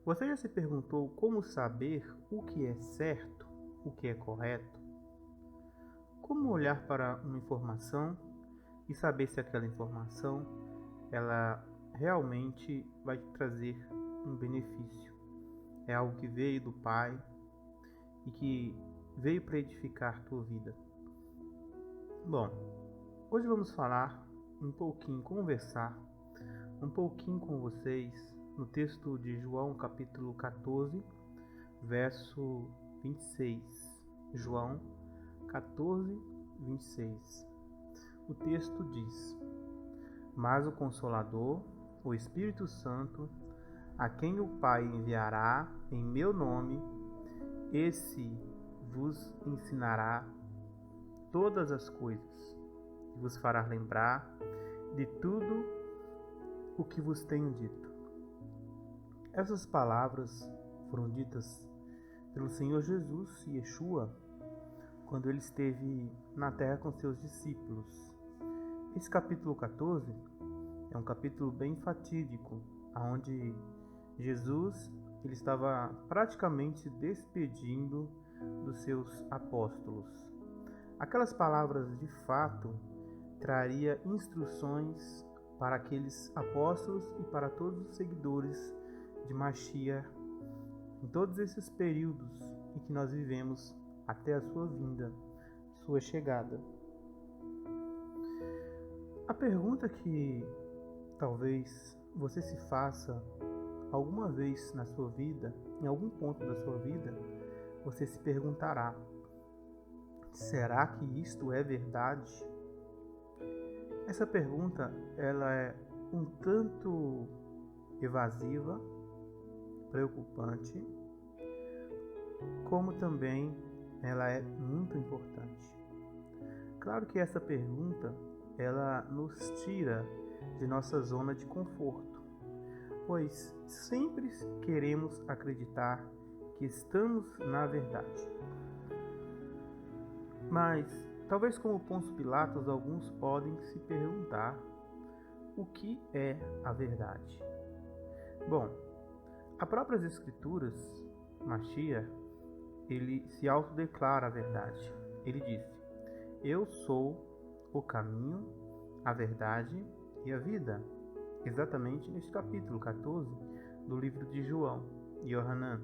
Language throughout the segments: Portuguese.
Você já se perguntou como saber o que é certo, o que é correto? Como olhar para uma informação e saber se aquela informação ela realmente vai te trazer um benefício? É algo que veio do Pai e que veio para edificar tua vida. Bom, hoje vamos falar um pouquinho, conversar um pouquinho com vocês no texto de João capítulo 14, verso 26. João 14, 26. O texto diz: Mas o Consolador, o Espírito Santo, a quem o Pai enviará em meu nome, esse vos ensinará todas as coisas e vos fará lembrar de tudo o que vos tenho dito. Essas palavras foram ditas pelo Senhor Jesus, Yeshua, quando ele esteve na terra com seus discípulos. Esse capítulo 14 é um capítulo bem fatídico, onde Jesus ele estava praticamente despedindo dos seus apóstolos. Aquelas palavras de fato traria instruções para aqueles apóstolos e para todos os seguidores de Mashiach em todos esses períodos em que nós vivemos até a sua vinda, sua chegada. A pergunta que talvez você se faça alguma vez na sua vida, em algum ponto da sua vida, você se perguntará: será que isto é verdade? Essa pergunta ela é um tanto evasiva, preocupante, como também ela é muito importante. Claro que essa pergunta ela nos tira de nossa zona de conforto, pois sempre queremos acreditar que estamos na verdade. Mas, talvez como Pôncio Pilatos, alguns podem se perguntar o que é a verdade. Bom, as próprias Escrituras, Mashiach, ele se autodeclara a verdade. Ele disse: Eu sou o caminho, a verdade e a vida. Exatamente neste capítulo 14 do livro de João, Yohanan.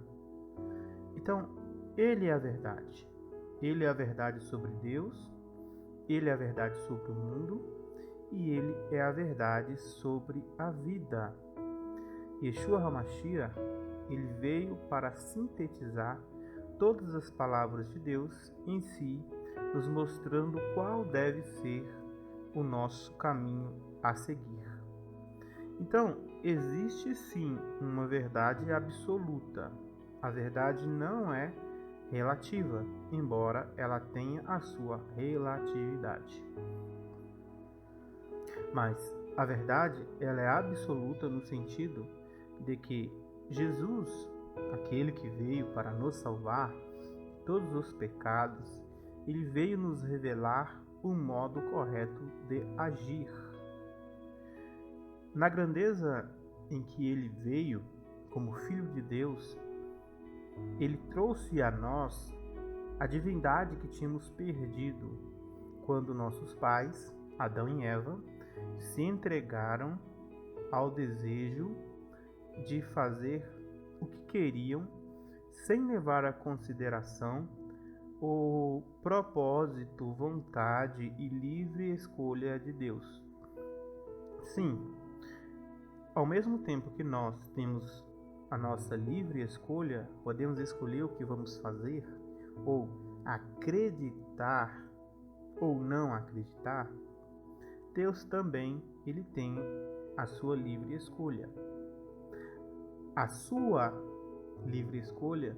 Então, ele é a verdade. Ele é a verdade sobre Deus, ele é a verdade sobre o mundo e ele é a verdade sobre a vida. Yeshua HaMashiach, ele veio para sintetizar todas as palavras de Deus em si, nos mostrando qual deve ser o nosso caminho a seguir. Então, existe sim uma verdade absoluta. A verdade não é relativa, embora ela tenha a sua relatividade. Mas a verdade ela é absoluta no sentido de que Jesus, aquele que veio para nos salvar de todos os pecados, ele veio nos revelar o modo correto de agir. Na grandeza em que ele veio como Filho de Deus, ele trouxe a nós a divindade que tínhamos perdido quando nossos pais, Adão e Eva, se entregaram ao desejo de fazer o que queriam sem levar a consideração o propósito, vontade e livre escolha de Deus. Sim, ao mesmo tempo que nós temos a nossa livre escolha, podemos escolher o que vamos fazer, ou acreditar ou não acreditar, Deus também ele tem a sua livre escolha. A sua livre escolha,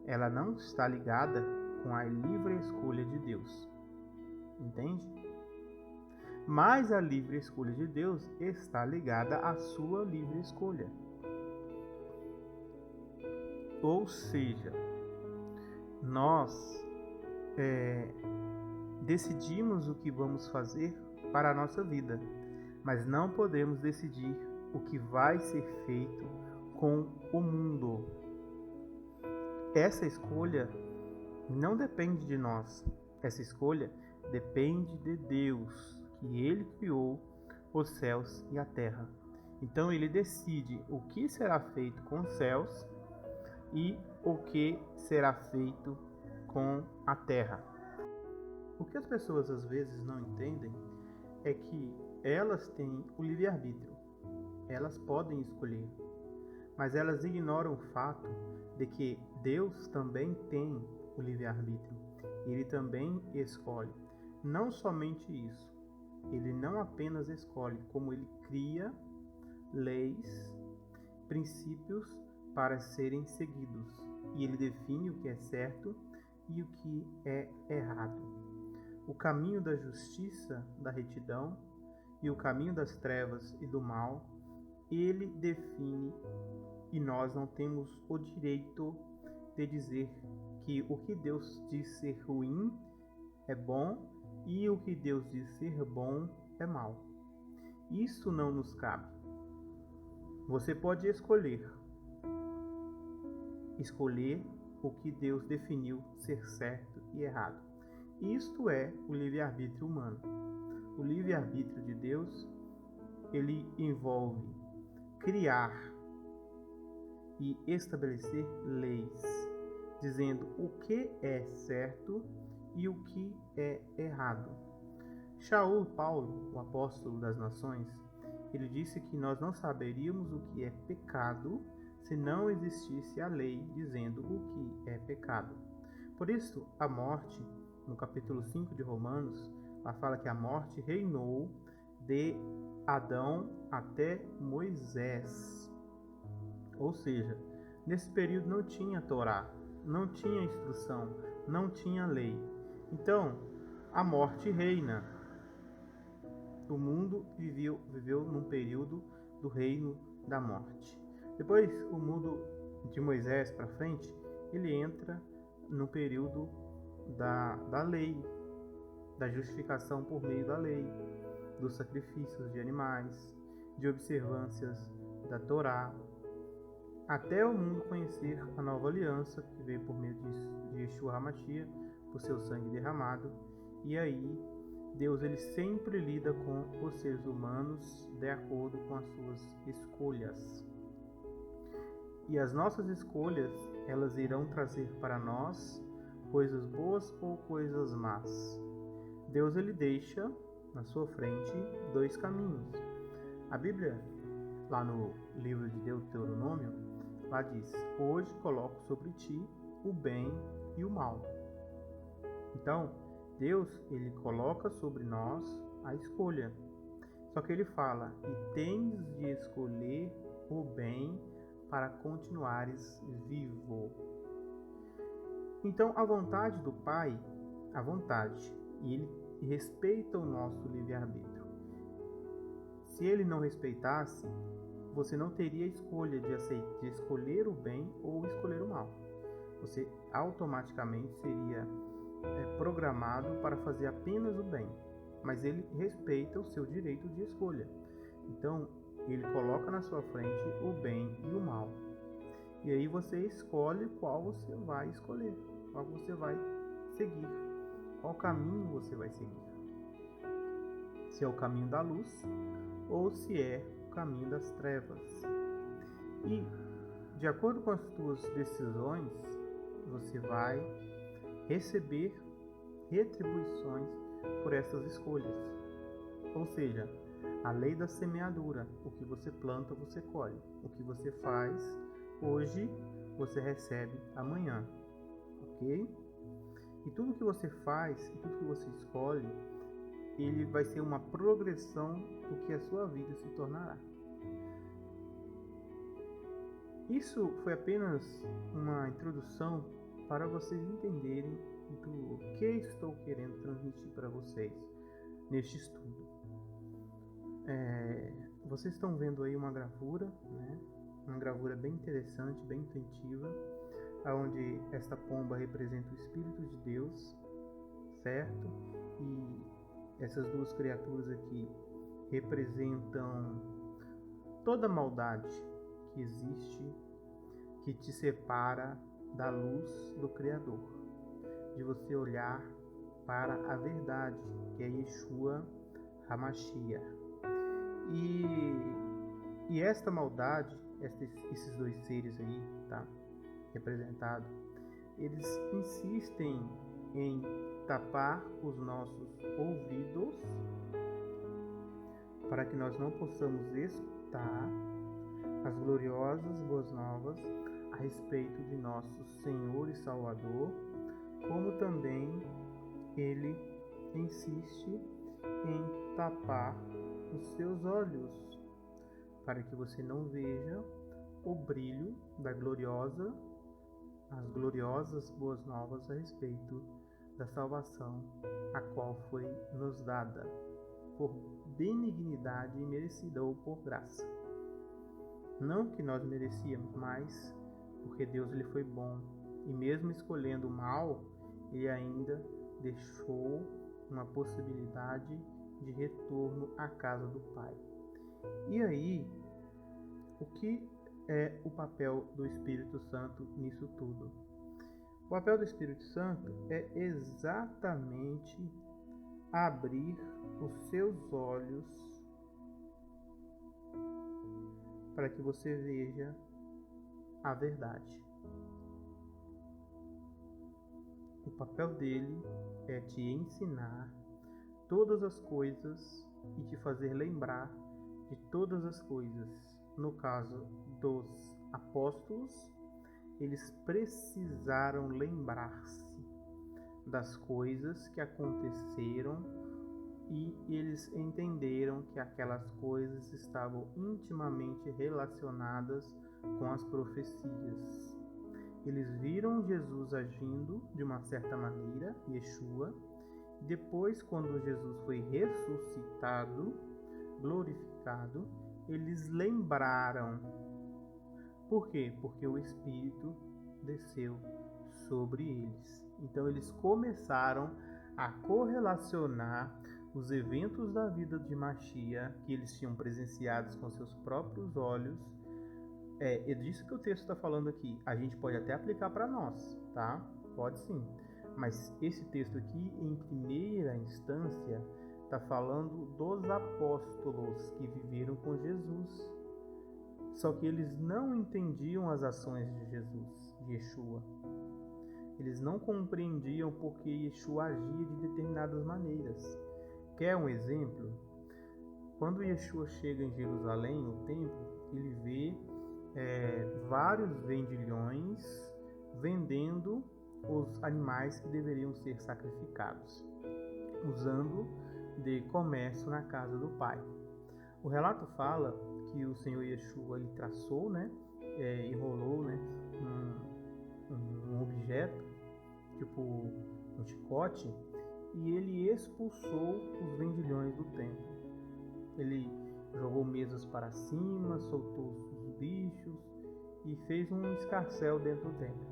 ela não está ligada com a livre escolha de Deus. Entende? Mas a livre escolha de Deus está ligada à sua livre escolha. Ou seja, nós decidimos o que vamos fazer para a nossa vida, mas não podemos decidir o que vai ser feito com o mundo. Essa escolha não depende de nós. Essa escolha depende de Deus, que Ele criou os céus e a terra. Então Ele decide o que será feito com os céus e o que será feito com a terra. O que as pessoas às vezes não entendem é que elas têm o livre-arbítrio. Elas podem escolher, mas elas ignoram o fato de que Deus também tem o livre-arbítrio. Ele também escolhe. Não somente isso, ele não apenas escolhe, como ele cria leis, princípios para serem seguidos. E ele define o que é certo e o que é errado. O caminho da justiça, da retidão, e o caminho das trevas e do mal, ele define, e nós não temos o direito de dizer que o que Deus diz ser ruim é bom e o que Deus diz ser bom é mal. Isso não nos cabe. Você pode escolher o que Deus definiu ser certo e errado. Isto é o livre-arbítrio humano. O livre-arbítrio de Deus, ele envolve criar e estabelecer leis, dizendo o que é certo e o que é errado. Shaul Paulo, o apóstolo das nações, ele disse que nós não saberíamos o que é pecado se não existisse a lei dizendo o que é pecado. Por isso, a morte, no capítulo 5 de Romanos, ela fala que a morte reinou de Adão até Moisés. Ou seja, nesse período não tinha Torá, não tinha instrução, não tinha lei. Então, a morte reina. O mundo viveu num período do reino da morte. Depois, o mundo de Moisés para frente, ele entra no período da lei, da justificação por meio da lei, dos sacrifícios de animais, de observâncias da Torá, até o mundo conhecer a nova aliança, que veio por meio de Yeshua HaMashiach, por seu sangue derramado. E aí, Deus ele sempre lida com os seres humanos de acordo com as suas escolhas. E as nossas escolhas, elas irão trazer para nós coisas boas ou coisas más. Deus ele deixa na sua frente dois caminhos. A Bíblia, lá no livro de Deuteronômio, lá diz: hoje coloco sobre ti o bem e o mal. Então, Deus ele coloca sobre nós a escolha. Só que ele fala: e tens de escolher o bem para continuares vivo. Então, a vontade do Pai, a vontade, e ele respeita o nosso livre-arbítrio. Se ele não respeitasse, você não teria escolha de escolher o bem ou escolher o mal. Você automaticamente seria programado para fazer apenas o bem, mas ele respeita o seu direito de escolha. Então, ele coloca na sua frente o bem e o mal. E aí você escolhe qual você vai escolher, qual você vai seguir, qual caminho você vai seguir. Se é o caminho da luz ou se é o caminho das trevas. E, de acordo com as suas decisões, você vai receber retribuições por essas escolhas. Ou seja, a lei da semeadura: o que você planta, você colhe. O que você faz hoje, você recebe amanhã. Ok? E tudo que você faz, e tudo que você escolhe, ele vai ser uma progressão do que a sua vida se tornará. Isso foi apenas uma introdução para vocês entenderem do que estou querendo transmitir para vocês neste estudo. Vocês estão vendo aí uma gravura, né? Uma gravura bem interessante, bem intuitiva, onde esta pomba representa o Espírito de Deus, certo? E essas duas criaturas aqui representam toda a maldade que existe que te separa da luz do Criador, de você olhar para a verdade, que é Yeshua HaMashiach. E esta maldade, esses dois seres aí, tá, representados, eles insistem em tapar os nossos ouvidos para que nós não possamos escutar as gloriosas boas novas a respeito de nosso Senhor e Salvador, como também ele insiste em tapar os seus olhos para que você não veja o brilho as gloriosas boas novas a respeito da salvação, a qual foi nos dada por benignidade e merecida ou por graça. Não que nós merecíamos, mas porque Deus ele foi bom e mesmo escolhendo o mal, ele ainda deixou uma possibilidade de retorno à casa do Pai. E aí, o que é o papel do Espírito Santo nisso tudo? O papel do Espírito Santo é exatamente abrir os seus olhos para que você veja a verdade. O papel dele é te ensinar todas as coisas e te fazer lembrar de todas as coisas. No caso dos apóstolos, eles precisaram lembrar-se das coisas que aconteceram e eles entenderam que aquelas coisas estavam intimamente relacionadas com as profecias. Eles viram Jesus agindo de uma certa maneira, Yeshua. Depois, quando Jesus foi ressuscitado, glorificado, eles lembraram. Por quê? Porque o Espírito desceu sobre eles. Então eles começaram a correlacionar os eventos da vida de Mashiach que eles tinham presenciados com seus próprios olhos. É disso que o texto está falando aqui. A gente pode até aplicar para nós, tá? Pode sim. Mas esse texto aqui, em primeira instância, está falando dos apóstolos que viveram com Jesus. Só que eles não entendiam as ações de Jesus, de Yeshua. Eles não compreendiam porque Yeshua agia de determinadas maneiras. Quer um exemplo? Quando Yeshua chega em Jerusalém, no templo, ele vê vários vendilhões vendendo os animais que deveriam ser sacrificados, usando de comércio na casa do Pai. O relato fala que o Senhor Yeshua ele traçou, enrolou, um objeto, tipo um chicote, e ele expulsou os vendilhões do templo. Ele jogou mesas para cima, soltou os bichos e fez um escarcéu dentro do templo.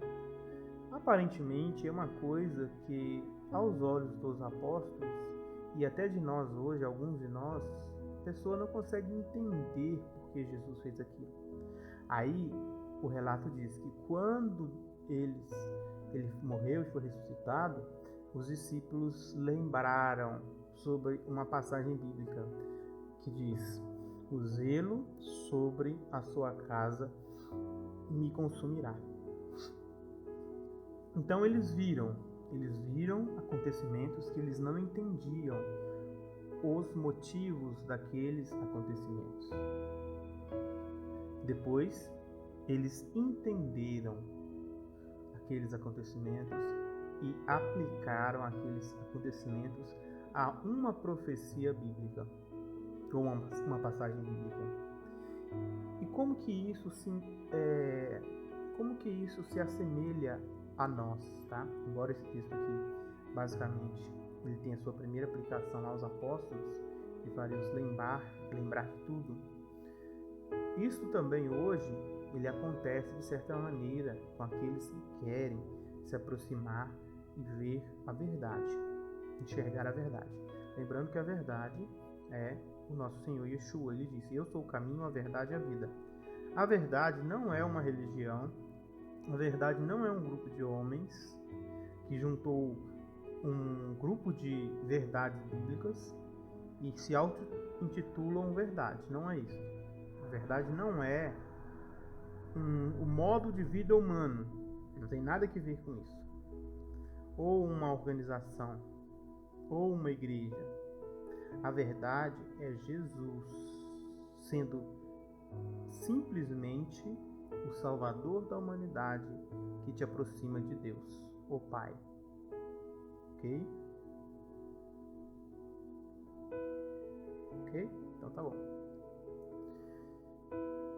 Aparentemente é uma coisa que, aos olhos dos apóstolos e até de nós hoje, alguns de nós, a pessoa não consegue entender por que Jesus fez aquilo. Aí o relato diz que quando ele morreu e foi ressuscitado, os discípulos lembraram sobre uma passagem bíblica que diz: o zelo sobre a sua casa me consumirá. Então eles viram acontecimentos que eles não entendiam os motivos daqueles acontecimentos. Depois, eles entenderam aqueles acontecimentos e aplicaram aqueles acontecimentos a uma profecia bíblica, ou uma passagem bíblica. E como que isso se assemelha a nós, tá? Embora esse texto aqui, basicamente, ele tenha sua primeira aplicação aos apóstolos, que faria os lembrar de tudo. Isso também hoje, ele acontece de certa maneira com aqueles que querem se aproximar e ver a verdade, enxergar a verdade. Lembrando que a verdade é o nosso Senhor Yeshua. Ele disse: eu sou o caminho, a verdade e a vida. A verdade não é uma religião, a verdade não é um grupo de homens que juntou um grupo de verdades bíblicas e se auto-intitulam verdade. Não é isso. A verdade não é o modo de vida humano. Não tem nada a ver com isso. Ou uma organização, ou uma igreja. A verdade é Jesus sendo simplesmente o Salvador da humanidade que te aproxima de Deus, o Pai. Ok? Ok? Então tá bom.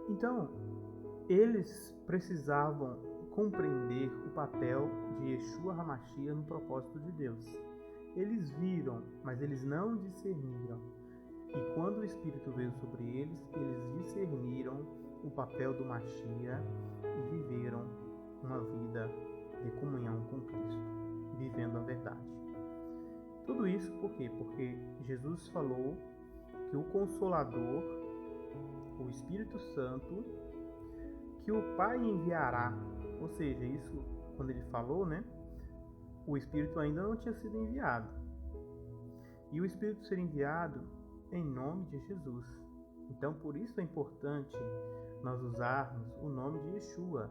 Então, eles precisavam compreender o papel de Yeshua HaMashiach no propósito de Deus. Eles viram, mas eles não discerniram. E quando o Espírito veio sobre eles, eles discerniram o papel do Mashiach e viveram uma vida de comunhão com Cristo, vivendo a verdade. Tudo isso por quê? Porque Jesus falou que o Consolador, o Espírito Santo, que o Pai enviará, ou seja, isso quando ele falou, né? O Espírito ainda não tinha sido enviado. E o Espírito ser enviado em nome de Jesus. Então, por isso é importante nós usarmos o nome de Yeshua.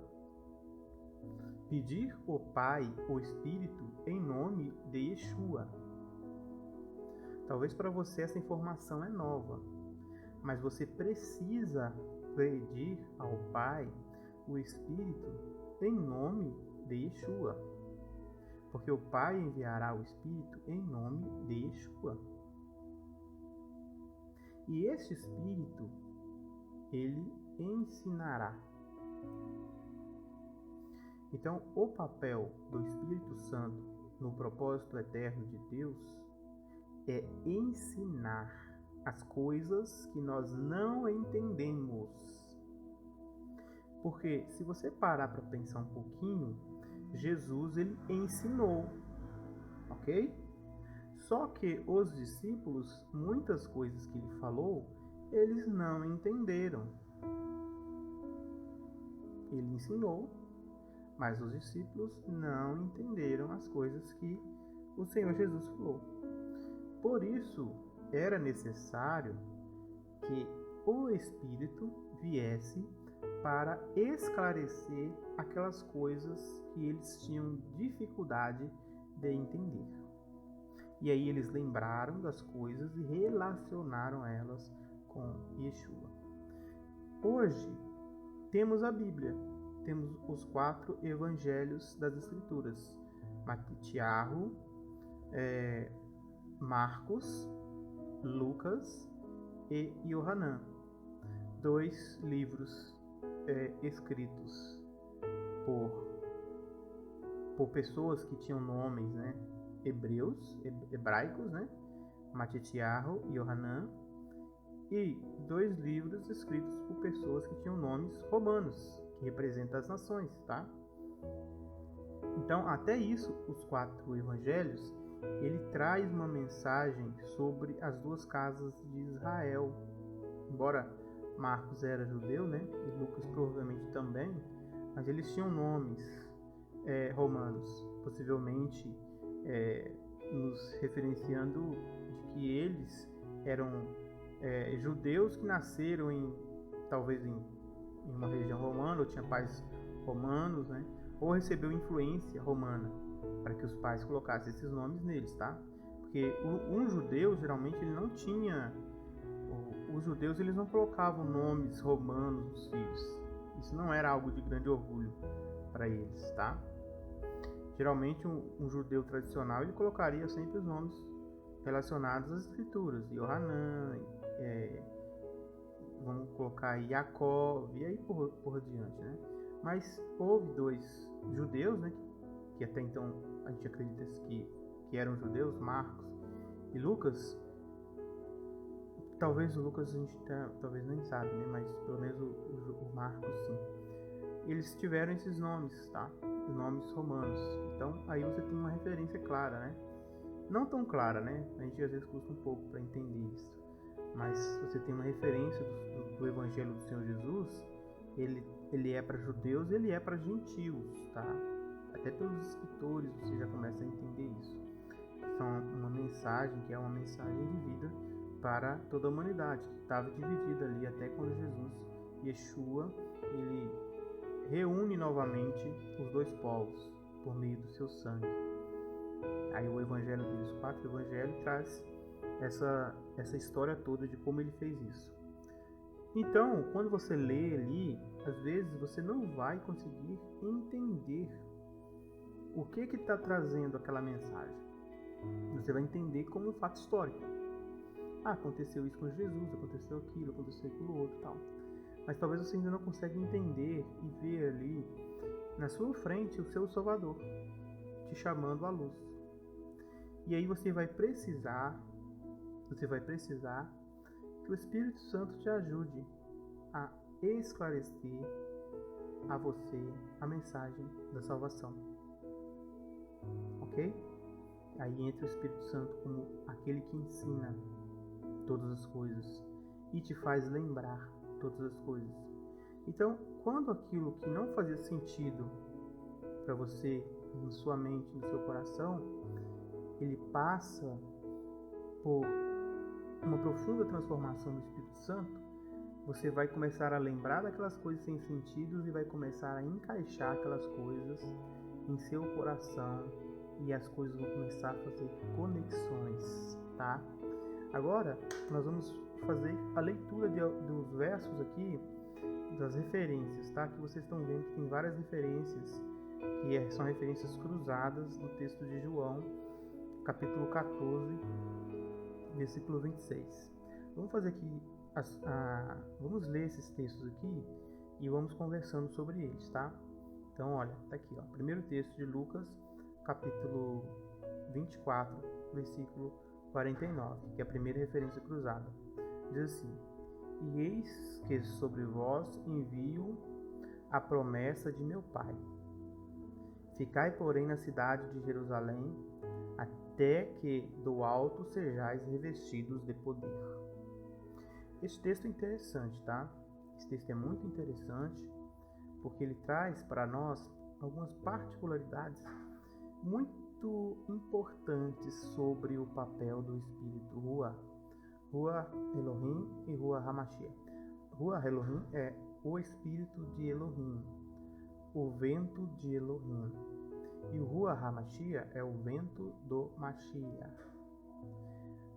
Pedir ao Pai, o Espírito, em nome de Yeshua. Talvez para você essa informação é nova, mas você precisa pedir ao Pai, o Espírito, em nome de Yeshua. Porque o Pai enviará o Espírito em nome de Yeshua. E este Espírito, ele ensinará. Então, o papel do Espírito Santo no propósito eterno de Deus é ensinar as coisas que nós não entendemos. Porque se você parar para pensar um pouquinho, Jesus ele ensinou, ok? Só que os discípulos, muitas coisas que ele falou, eles não entenderam. Ele ensinou, mas os discípulos não entenderam as coisas que o Senhor Jesus falou. Por isso, era necessário que o Espírito viesse para esclarecer aquelas coisas que eles tinham dificuldade de entender. E aí eles lembraram das coisas e relacionaram elas com Yeshua. Hoje temos a Bíblia, temos os 4 evangelhos das Escrituras: Tiago, Marcos, Lucas e Yohanan. 2 livros escritos por pessoas que tinham nomes, né, hebraicos, né, Matitiahu e Yohanan, e 2 livros escritos por pessoas que tinham nomes romanos, que representam as nações, tá? Então, até isso, os 4 evangelhos, ele traz uma mensagem sobre as 2 casas de Israel. Embora Marcos era judeu, né, e Lucas provavelmente também, mas eles tinham nomes romanos, possivelmente nos referenciando de que eles eram judeus que nasceram talvez em uma região romana, ou tinha pais romanos, né, ou recebeu influência romana para que os pais colocassem esses nomes neles, tá? Porque um judeu geralmente ele não tinha, os judeus eles não colocavam nomes romanos nos filhos. Isso não era algo de grande orgulho para eles, tá? Geralmente um judeu tradicional ele colocaria sempre os nomes relacionados às escrituras, Yohanan, vamos colocar aí Jacó, e aí por diante, né? Mas houve 2 judeus, né, que até então a gente acredita que eram judeus, Marcos e Lucas. Talvez o Lucas a gente talvez nem sabe, né? Mas pelo menos o Marcos sim. Eles tiveram esses nomes, tá? Nomes romanos. Então aí você tem uma referência clara, né? Não tão clara, né? A gente às vezes custa um pouco para entender isso. Mas você tem uma referência do Evangelho do Senhor Jesus ele é para judeus, ele é para gentios, tá? Até pelos escritores você já começa a entender isso. São uma mensagem que é uma mensagem de vida para toda a humanidade, que estava dividida ali até quando Jesus, Yeshua, ele reúne novamente os dois povos por meio do seu sangue. Aí o evangelho deles, os 4 evangelhos, traz essa história toda de como ele fez isso. Então, quando você lê ali, às vezes você não vai conseguir entender o que está trazendo aquela mensagem. Você vai entender como um fato histórico. Aconteceu isso com Jesus, aconteceu aquilo outro e tal. Mas talvez você ainda não consiga entender e ver ali na sua frente o seu Salvador te chamando à luz. E aí você vai precisar que o Espírito Santo te ajude a esclarecer a você a mensagem da salvação. Ok? Aí entra o Espírito Santo como aquele que ensina todas as coisas e te faz lembrar todas as coisas. Então, quando aquilo que não fazia sentido para você, em sua mente, no seu coração, ele passa por uma profunda transformação do Espírito Santo, você vai começar a lembrar daquelas coisas sem sentido e vai começar a encaixar aquelas coisas em seu coração e as coisas vão começar a fazer conexões, tá? Agora, nós vamos fazer a leitura dos versos aqui, das referências, tá? Que vocês estão vendo que tem várias referências, que são referências cruzadas no texto de João, capítulo 14, versículo 26. Vamos fazer aqui, vamos ler esses textos aqui e vamos conversando sobre eles, tá? Então, olha, tá aqui, ó, primeiro texto de Lucas, capítulo 24, versículo 49, que é a primeira referência cruzada. Diz assim: E eis que sobre vós envio a promessa de meu Pai. Ficai, porém, na cidade de Jerusalém, até que do alto sejais revestidos de poder. Esse texto é interessante, tá? Esse texto é muito interessante, porque ele traz para nós algumas particularidades muito importantes sobre o papel do Espírito Ruach Elohim e Ruach HaMashiach. Ruach Elohim é o Espírito de Elohim, o vento de Elohim. E o Ruach HaMashiach é o vento do Mashiach.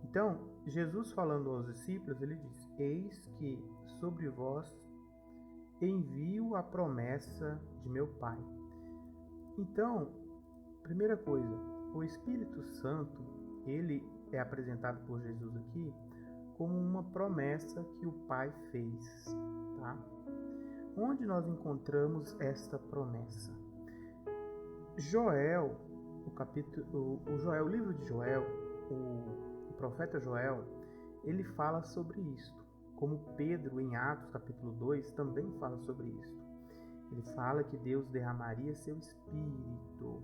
Então, Jesus falando aos discípulos, ele diz: Eis que sobre vós envio a promessa de meu Pai. Então, primeira coisa, o Espírito Santo, ele é apresentado por Jesus aqui como uma promessa que o Pai fez, tá? Onde nós encontramos esta promessa? Joel, o livro de Joel, o profeta Joel, ele fala sobre isto, como Pedro em Atos capítulo 2 também fala sobre isto. Ele fala que Deus derramaria seu Espírito.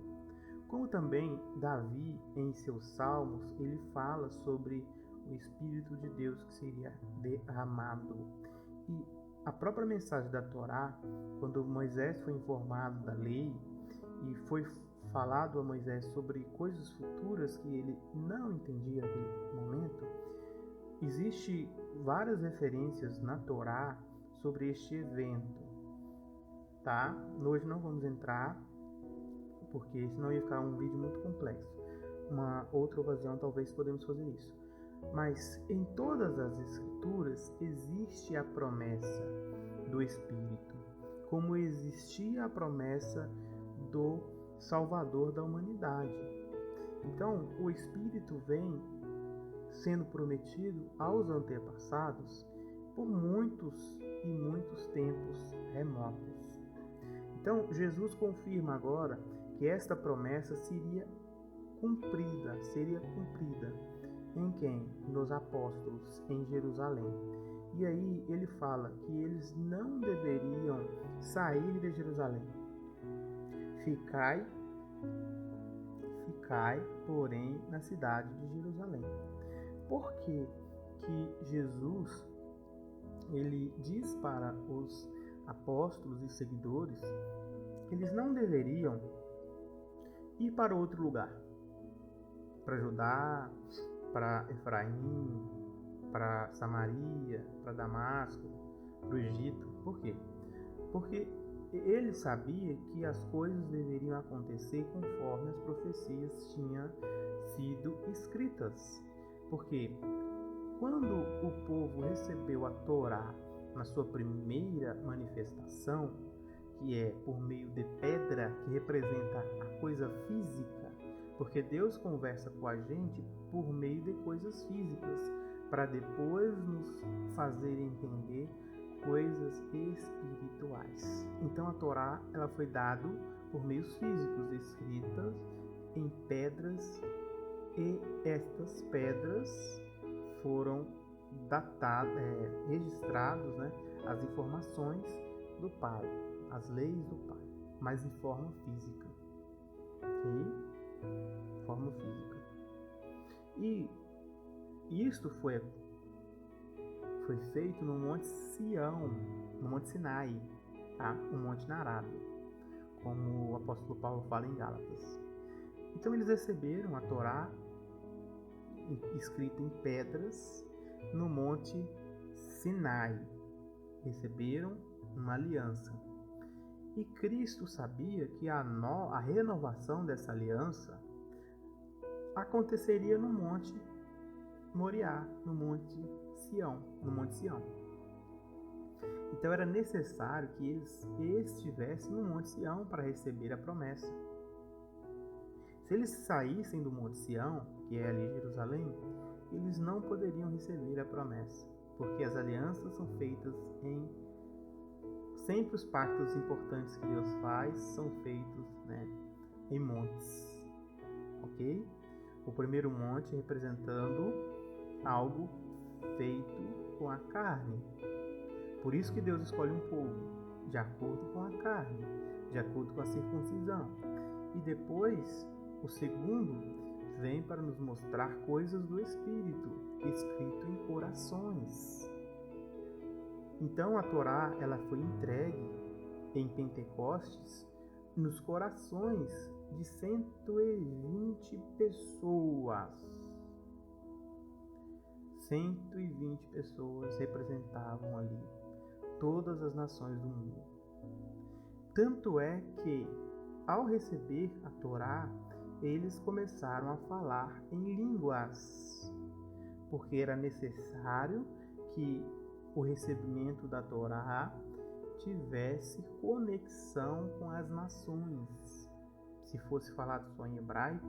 Como também Davi, em seus salmos, ele fala sobre o Espírito de Deus que seria derramado. E a própria mensagem da Torá, quando Moisés foi informado da lei e foi falado a Moisés sobre coisas futuras que ele não entendia naquele momento, existe várias referências na Torá sobre este evento, tá? Hoje não vamos entrar, porque senão ia ficar um vídeo muito complexo. Uma outra ocasião talvez podemos fazer isso. Mas em todas as escrituras existe a promessa do Espírito, como existia a promessa do Salvador da humanidade. Então, o Espírito vem sendo prometido aos antepassados por muitos e muitos tempos remotos. Então, Jesus confirma agora que esta promessa seria cumprida em quem? Nos apóstolos, em Jerusalém. E aí ele fala que eles não deveriam sair de Jerusalém. Ficai, porém, na cidade de Jerusalém. Por que Jesus ele diz para os apóstolos e seguidores, eles não deveriam ir para outro lugar, para Judá, para Efraim, para Samaria, para Damasco, para o Egito. Por quê? Porque ele sabia que as coisas deveriam acontecer conforme as profecias tinham sido escritas. Porque quando o povo recebeu a Torá na sua primeira manifestação, que é por meio de pedra, que representa a coisa física, porque Deus conversa com a gente por meio de coisas físicas, para depois nos fazer entender coisas espirituais. Então a Torá, ela foi dada por meios físicos, escritas em pedras, e estas pedras foram registradas, as informações do Pai, as leis do Pai, mas em forma física, ok? Forma física. E isto foi feito no Monte Sião, no Monte Sinai, tá? O Monte Narado, como o apóstolo Paulo fala em Gálatas. Então eles receberam a Torá escrita em pedras no Monte Sinai. Receberam uma aliança. E Cristo sabia que a renovação dessa aliança aconteceria no Monte Moriá, no Monte Sião. Então era necessário que eles estivessem no Monte Sião para receber a promessa. Se eles saíssem do Monte Sião, que é ali Jerusalém, eles não poderiam receber a promessa, porque as alianças são feitas sempre os pactos importantes que Deus faz são feitos, em montes, ok? O primeiro monte representando algo feito com a carne. Por isso que Deus escolhe um povo de acordo com a carne, de acordo com a circuncisão. E depois, o segundo vem para nos mostrar coisas do Espírito, escrito em corações. Então a Torá, ela foi entregue em Pentecostes nos corações de 120 pessoas. 120 pessoas representavam ali todas as nações do mundo. Tanto é que, ao receber a Torá, eles começaram a falar em línguas, porque era necessário que o recebimento da Torá tivesse conexão com as nações. Se fosse falado só em hebraico,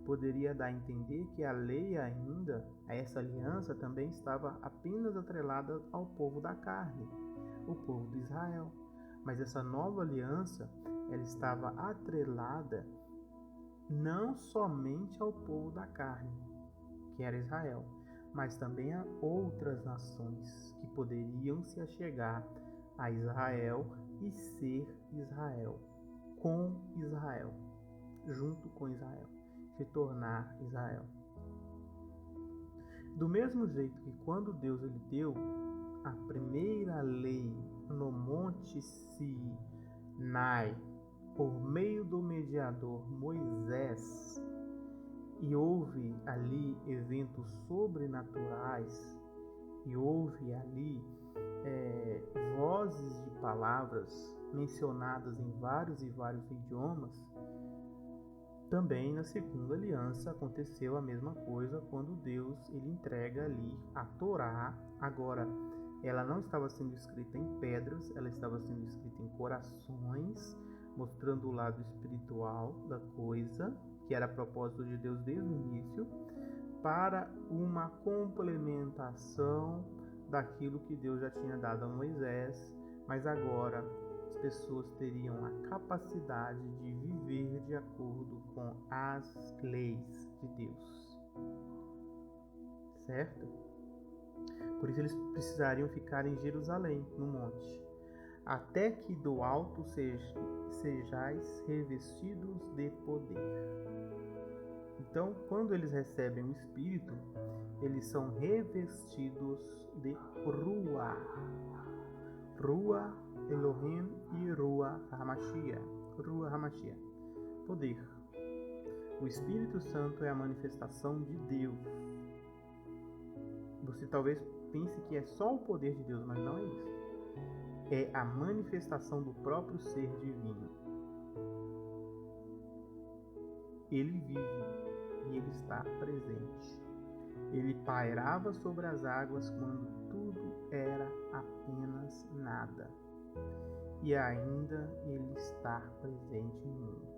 poderia dar a entender que a lei ainda, essa aliança também estava apenas atrelada ao povo da carne, o povo de Israel. Mas essa nova aliança, ela estava atrelada não somente ao povo da carne, que era Israel, mas também a outras nações que poderiam se achegar a Israel e ser Israel, com Israel, junto com Israel, se tornar Israel. Do mesmo jeito que quando Deus ele deu a primeira lei no Monte Sinai, por meio do mediador Moisés, e houve ali eventos sobrenaturais, e houve ali vozes de palavras mencionadas em vários e vários idiomas, também na segunda aliança aconteceu a mesma coisa quando Deus ele entrega ali a Torá. Agora, ela não estava sendo escrita em pedras, ela estava sendo escrita em corações, mostrando o lado espiritual da coisa, que era propósito de Deus desde o início, para uma complementação daquilo que Deus já tinha dado a Moisés, mas agora as pessoas teriam a capacidade de viver de acordo com as leis de Deus. Certo? Por isso eles precisariam ficar em Jerusalém, no monte, até que do alto sejais revestidos de poder. Então, quando eles recebem o Espírito, eles são revestidos de Ruá. Ruá Elohim e Ruach HaMashiach. Poder. O Espírito Santo é a manifestação de Deus. Você talvez pense que é só o poder de Deus, mas não é isso. É a manifestação do próprio ser divino. Ele vive e ele está presente. Ele pairava sobre as águas quando tudo era apenas nada. E ainda ele está presente no mundo.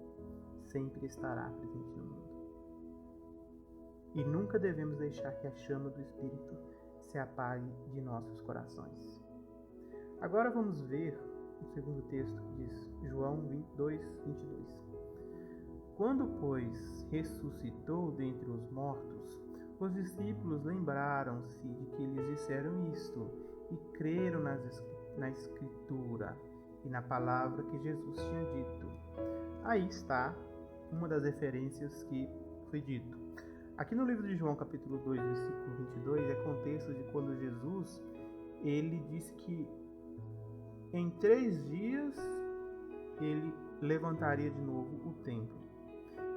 Sempre estará presente no mundo. E nunca devemos deixar que a chama do Espírito se apague de nossos corações. Agora vamos ver o segundo texto que diz João 2:22. Quando, pois, ressuscitou dentre os mortos, os discípulos lembraram-se de que lhes disseram isto e creram na Escritura e na palavra que Jesus tinha dito. Aí está uma das referências que foi dito. Aqui no livro de João, capítulo 2, versículo 22, é contexto de quando Jesus, ele disse que em 3 dias ele levantaria de novo o templo.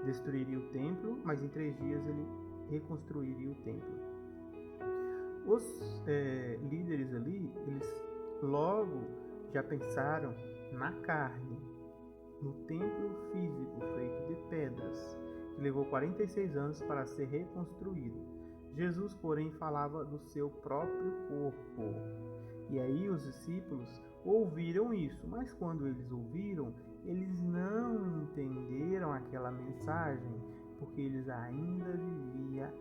Destruiria o templo, mas em 3 dias ele reconstruiria o templo. Os líderes ali, eles logo já pensaram na carne, no templo físico feito de pedras, que levou 46 anos para ser reconstruído. Jesus, porém, falava do seu próprio corpo. E aí os discípulos ouviram isso, mas quando eles ouviram, eles não entenderam aquela mensagem, porque eles ainda viviam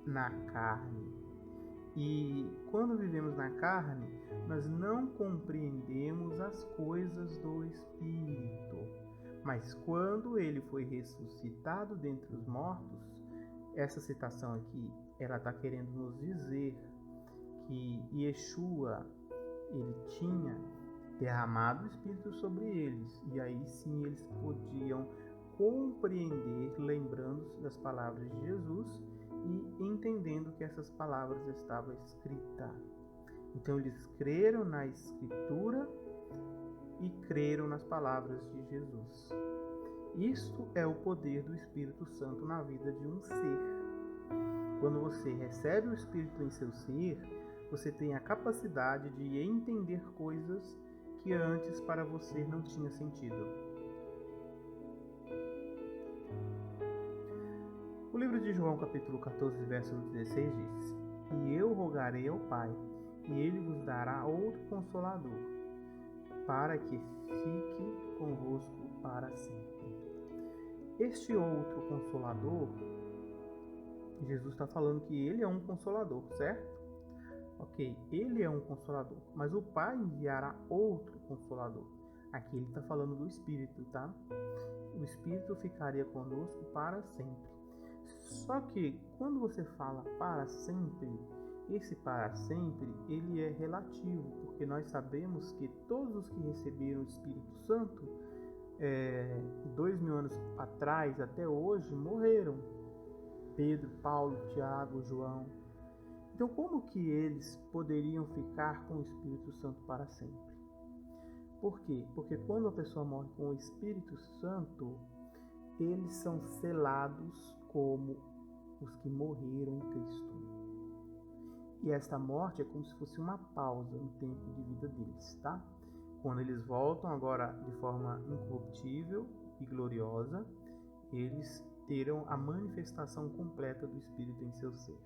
na carne. E quando vivemos na carne, nós não compreendemos as coisas do Espírito. Mas quando ele foi ressuscitado dentre os mortos, essa citação aqui, ela está querendo nos dizer que Yeshua, ele tinha derramado o Espírito sobre eles, e aí sim eles podiam compreender, lembrando-se das palavras de Jesus e entendendo que essas palavras estavam escritas. Então eles creram na Escritura e creram nas palavras de Jesus. Isto é o poder do Espírito Santo na vida de um ser. Quando você recebe o Espírito em seu ser, você tem a capacidade de entender coisas que antes para você não tinha sentido. O livro de João, capítulo 14, verso 16 diz: E eu rogarei ao Pai, e ele vos dará outro Consolador, para que fique convosco para sempre. Este outro Consolador, Jesus está falando que ele é um Consolador, certo? Ok, ele é um Consolador, mas o Pai enviará outro Consolador. Aqui ele está falando do Espírito, tá? O Espírito ficaria conosco para sempre. Só que quando você fala para sempre, esse para sempre, ele é relativo, porque nós sabemos que todos os que receberam o Espírito Santo, 2000 anos atrás, até hoje, morreram. Pedro, Paulo, Tiago, João. Então, como que eles poderiam ficar com o Espírito Santo para sempre? Por quê? Porque quando a pessoa morre com o Espírito Santo, eles são selados como os que morreram em Cristo. E esta morte é como se fosse uma pausa no tempo de vida deles, tá? Quando eles voltam agora de forma incorruptível e gloriosa, eles terão a manifestação completa do Espírito em seu ser.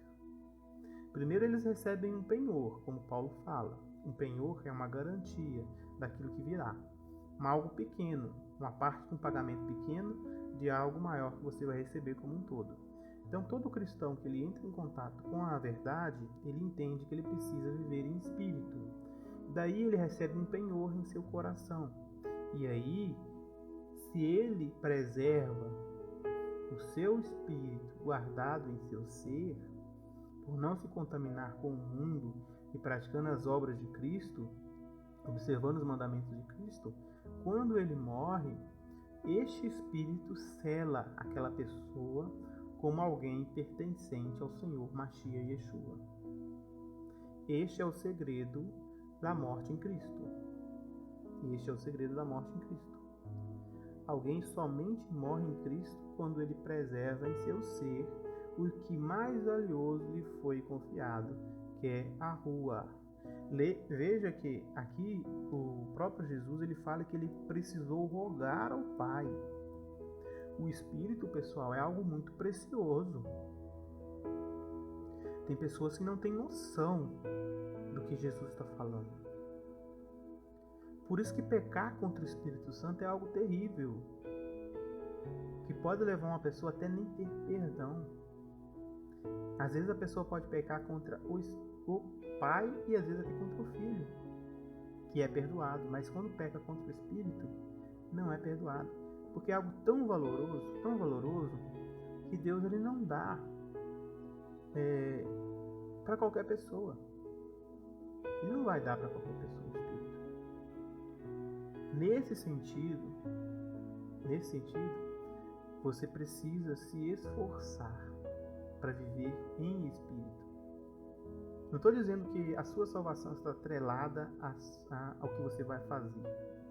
Primeiro eles recebem um penhor, como Paulo fala. Um penhor é uma garantia daquilo que virá. Algo pequeno, uma parte de um pagamento pequeno de algo maior que você vai receber como um todo. Então todo cristão que ele entra em contato com a verdade, ele entende que ele precisa viver em espírito. Daí ele recebe um penhor em seu coração. E aí, se ele preserva o seu espírito guardado em seu ser, por não se contaminar com o mundo e praticando as obras de Cristo, observando os mandamentos de Cristo, quando ele morre, este espírito sela aquela pessoa como alguém pertencente ao Senhor Mashiach Yeshua. Este é o segredo da morte em Cristo. E este é o segredo da morte em Cristo. Alguém somente morre em Cristo quando ele preserva em seu ser o que mais valioso lhe foi confiado, que é a rua. Veja que aqui o próprio Jesus ele fala que ele precisou rogar ao Pai. O Espírito, pessoal, é algo muito precioso. Tem pessoas que não têm noção do que Jesus está falando. Por isso que pecar contra o Espírito Santo é algo terrível, que pode levar uma pessoa até nem ter perdão. Às vezes a pessoa pode pecar contra o pai e às vezes até contra o filho, que é perdoado, mas quando peca contra o Espírito, não é perdoado, porque é algo tão valoroso, que Deus ele não dá para qualquer pessoa. Ele não vai dar para qualquer pessoa o Espírito. Nesse sentido, você precisa se esforçar para viver em Espírito. Não estou dizendo que a sua salvação está atrelada ao que você vai fazer,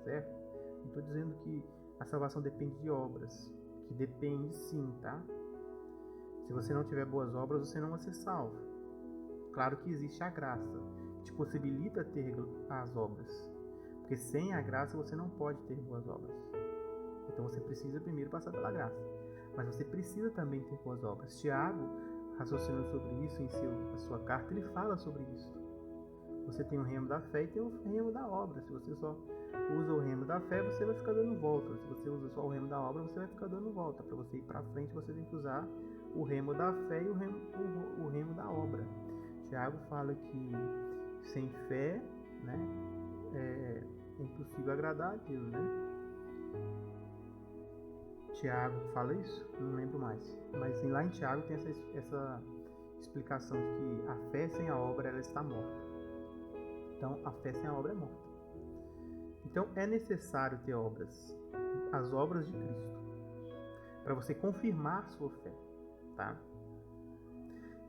certo? Não estou dizendo que a salvação depende de obras, que depende sim, tá? Se você não tiver boas obras, você não vai ser salvo. Claro que existe a graça, que te possibilita ter as obras, porque sem a graça você não pode ter boas obras. Então você precisa primeiro passar pela graça, mas você precisa também ter boas obras. Tiago, raciocinando sobre isso em sua carta, ele fala sobre isso. Você tem o remo da fé e tem o remo da obra. Se você só usa o remo da fé, você vai ficar dando volta. Se você usa só o remo da obra, você vai ficar dando volta. Para você ir para frente, você tem que usar o remo da fé e o remo da obra. Tiago fala que sem fé, né, é impossível agradar a Deus, né? Tiago fala isso? Não lembro mais. Mas lá em Tiago tem essa explicação de que a fé sem a obra ela está morta. Então, a fé sem a obra é morta. Então, é necessário ter obras, as obras de Cristo, para você confirmar sua fé, tá?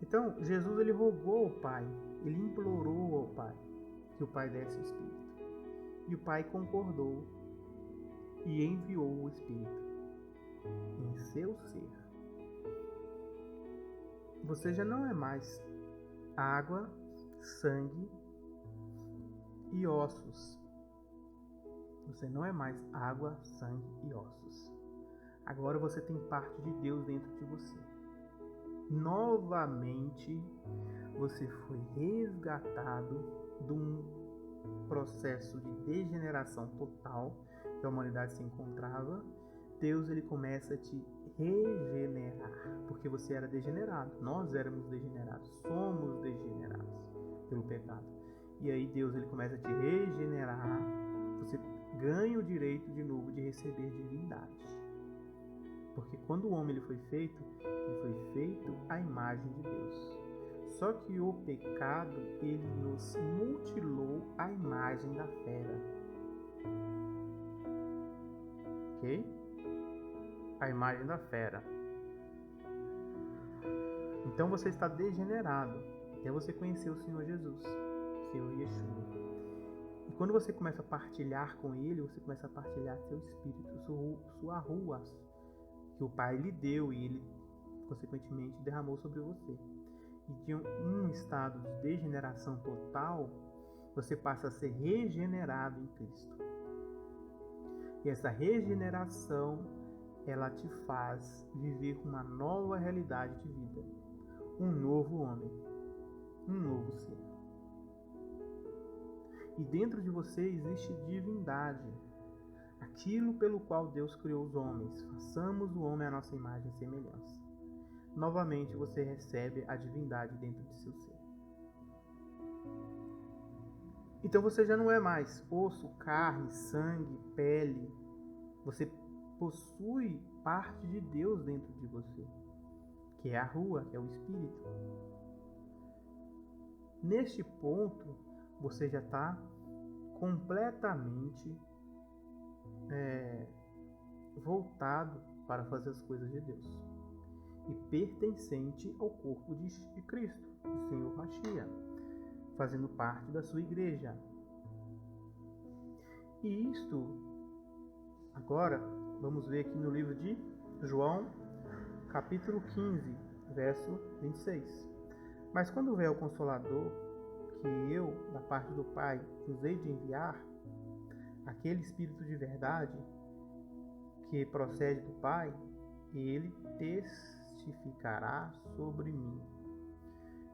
Então, Jesus ele rogou ao Pai, ele implorou ao Pai que o Pai desse o Espírito. E o Pai concordou e enviou o Espírito em seu ser. Você já não é mais água, sangue e ossos. Você não é mais água, sangue e ossos. Agora você tem parte de Deus dentro de você. Novamente, você foi resgatado de um processo de degeneração total que a humanidade se encontrava. Deus ele começa a te regenerar, porque você era degenerado. Nós éramos degenerados, somos degenerados pelo pecado. E aí Deus ele começa a te regenerar. Você ganha o direito de novo de receber divindade. Porque quando o homem ele foi feito à imagem de Deus. Só que o pecado ele nos mutilou à imagem da fera. Ok? A imagem da fera. Então você está degenerado até você conhecer o Senhor Jesus, Senhor Yeshua. E quando você começa a partilhar com Ele, você começa a partilhar seu espírito, sua rua, que o Pai lhe deu e Ele, consequentemente, derramou sobre você. E de um estado de degeneração total, você passa a ser regenerado em Cristo. E essa regeneração ela te faz viver uma nova realidade de vida, um novo homem, um novo ser. E dentro de você existe divindade, aquilo pelo qual Deus criou os homens. Façamos o homem à nossa imagem e semelhança. Novamente você recebe a divindade dentro de seu ser. Então você já não é mais osso, carne, sangue, pele. Você possui parte de Deus dentro de você, que é a rua, que é o Espírito. Neste ponto, você já está completamente voltado para fazer as coisas de Deus e pertencente ao corpo de Cristo, do Senhor Mashiach, fazendo parte da sua igreja. E isto, agora, vamos ver aqui no livro de João, capítulo 15, verso 26. Mas quando vier o Consolador, que eu, da parte do Pai, vos hei de enviar, aquele Espírito de verdade, que procede do Pai, ele testificará sobre mim.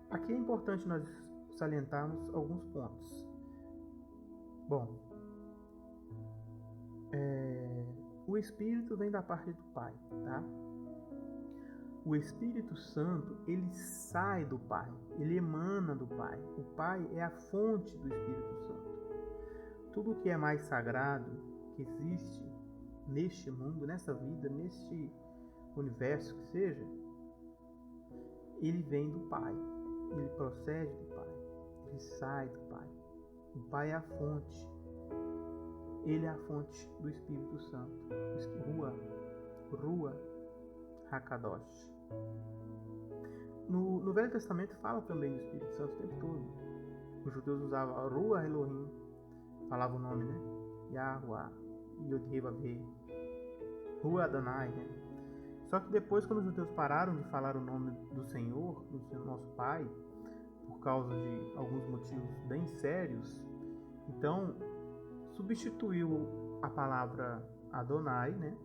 Aqui é importante nós salientarmos alguns pontos. Bom, o Espírito vem da parte do Pai, tá? O Espírito Santo, ele sai do Pai, ele emana do Pai. O Pai é a fonte do Espírito Santo. Tudo que é mais sagrado que existe neste mundo, nessa vida, neste universo que seja, ele vem do Pai, ele procede do Pai, ele sai do Pai. O Pai é a fonte, ele é a fonte do Espírito Santo. Rua Hakadosh. No Velho Testamento fala também do Espírito Santo o tempo todo. Os judeus usavam Rua Elohim, falava o nome, né? Yahuwah, Yod-Heh-Vav-Heh, Rua Adonai, né? Só que depois, quando os judeus pararam de falar o nome do Senhor, do nosso Pai, por causa de alguns motivos bem sérios, então substituiu a palavra Adonai, né,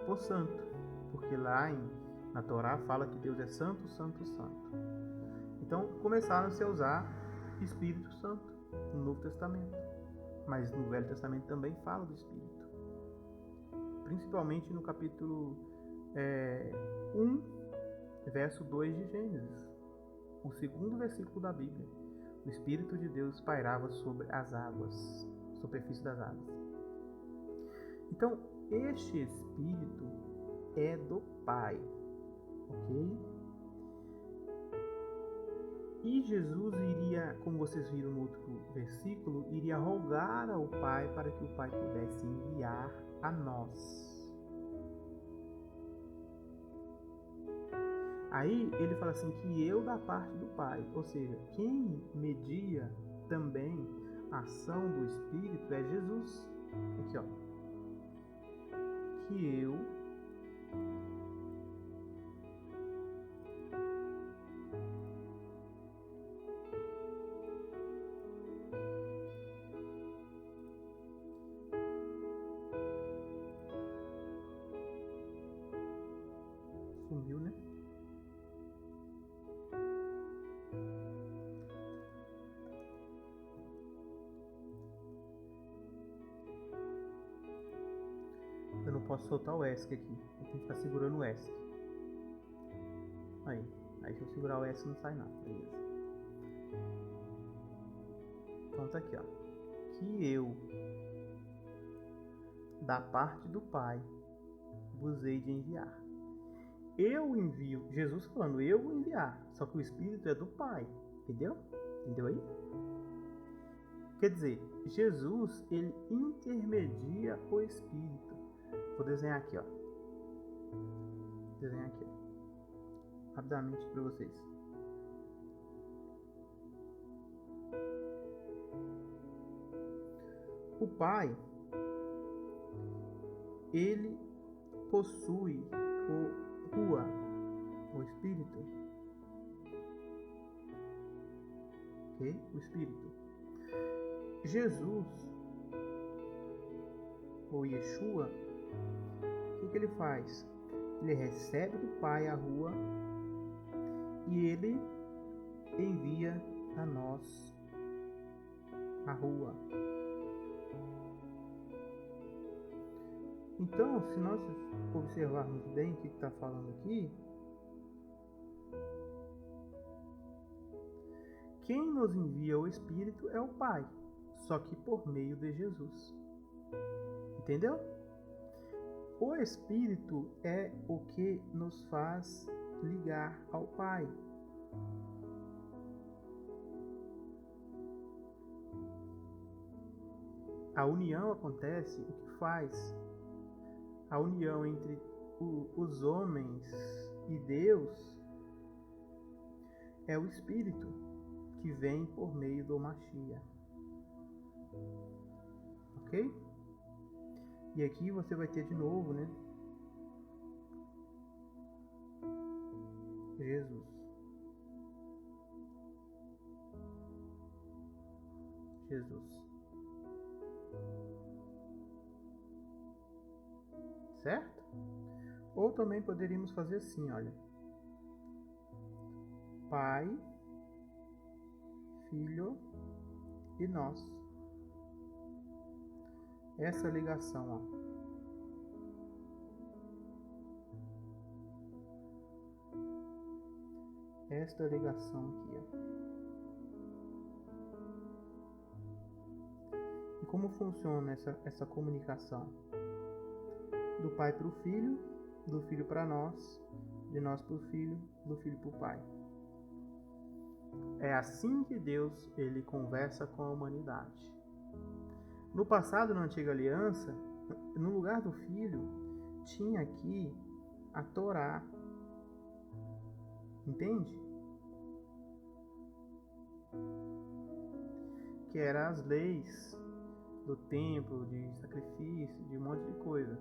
por santo, porque lá na Torá fala que Deus é santo, santo, santo. Então começaram-se a usar Espírito Santo no Novo Testamento, mas no Velho Testamento também fala do Espírito, principalmente no capítulo 1, verso 2 de Gênesis, o segundo versículo da Bíblia. O Espírito de Deus pairava sobre as águas, superfície das águas. Então, este Espírito é do Pai, ok? E Jesus iria, como vocês viram no outro versículo, iria rogar ao Pai para que o Pai pudesse enviar a nós. Aí ele fala assim, que eu da parte do Pai, ou seja, quem media também a ação do Espírito é Jesus. Aqui, ó. Que eu sumiu, né? Eu não posso soltar o ESC aqui. Eu tenho que ficar segurando o ESC. Aí se eu segurar o ESC não sai nada. Beleza. Então tá aqui, ó. Que eu, da parte do Pai, vos hei de enviar. Eu envio. Jesus falando, eu vou enviar. Só que o Espírito é do Pai. Entendeu? Entendeu aí? Quer dizer, Jesus, ele intermedia o Espírito. Vou desenhar aqui, ó. Desenhar aqui, ó. Rapidamente para vocês. O Pai, ele possui o Rua, o Espírito. Ok? O Espírito. Jesus, ou Yeshua, o que ele faz? Ele recebe do Pai a Rua e ele envia a nós a Rua. Então, se nós observarmos bem o que está falando aqui, quem nos envia o Espírito é o Pai, só que por meio de Jesus. Entendeu? O Espírito é o que nos faz ligar ao Pai. A união acontece, o que faz a união entre os homens e Deus é o Espírito que vem por meio do Mashiach. Ok? ok? E aqui você vai ter de novo, né? Jesus. Certo? Ou também poderíamos fazer assim, olha. Pai, Filho e nós. Essa ligação, ó. Esta ligação aqui, ó. E como funciona essa comunicação? Do pai para o filho, do filho para nós, de nós para o filho, do filho para o pai. É assim que Deus ele conversa com a humanidade. No passado, na antiga aliança, no lugar do filho, tinha aqui a Torá. Entende? Que eram as leis do templo, de sacrifício, de um monte de coisa.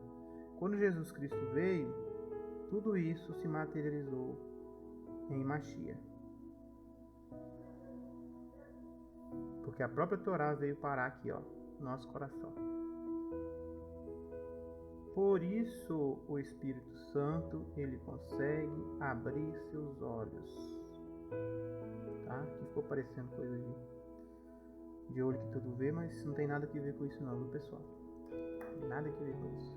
Quando Jesus Cristo veio, tudo isso se materializou em Mashiach. Porque a própria Torá veio parar aqui, ó, no nosso coração. Por isso o Espírito Santo, ele consegue abrir seus olhos. Tá? Aqui ficou parecendo coisa de olho que tudo vê, mas não tem nada a ver com isso não, viu, pessoal? Nada a ver com isso.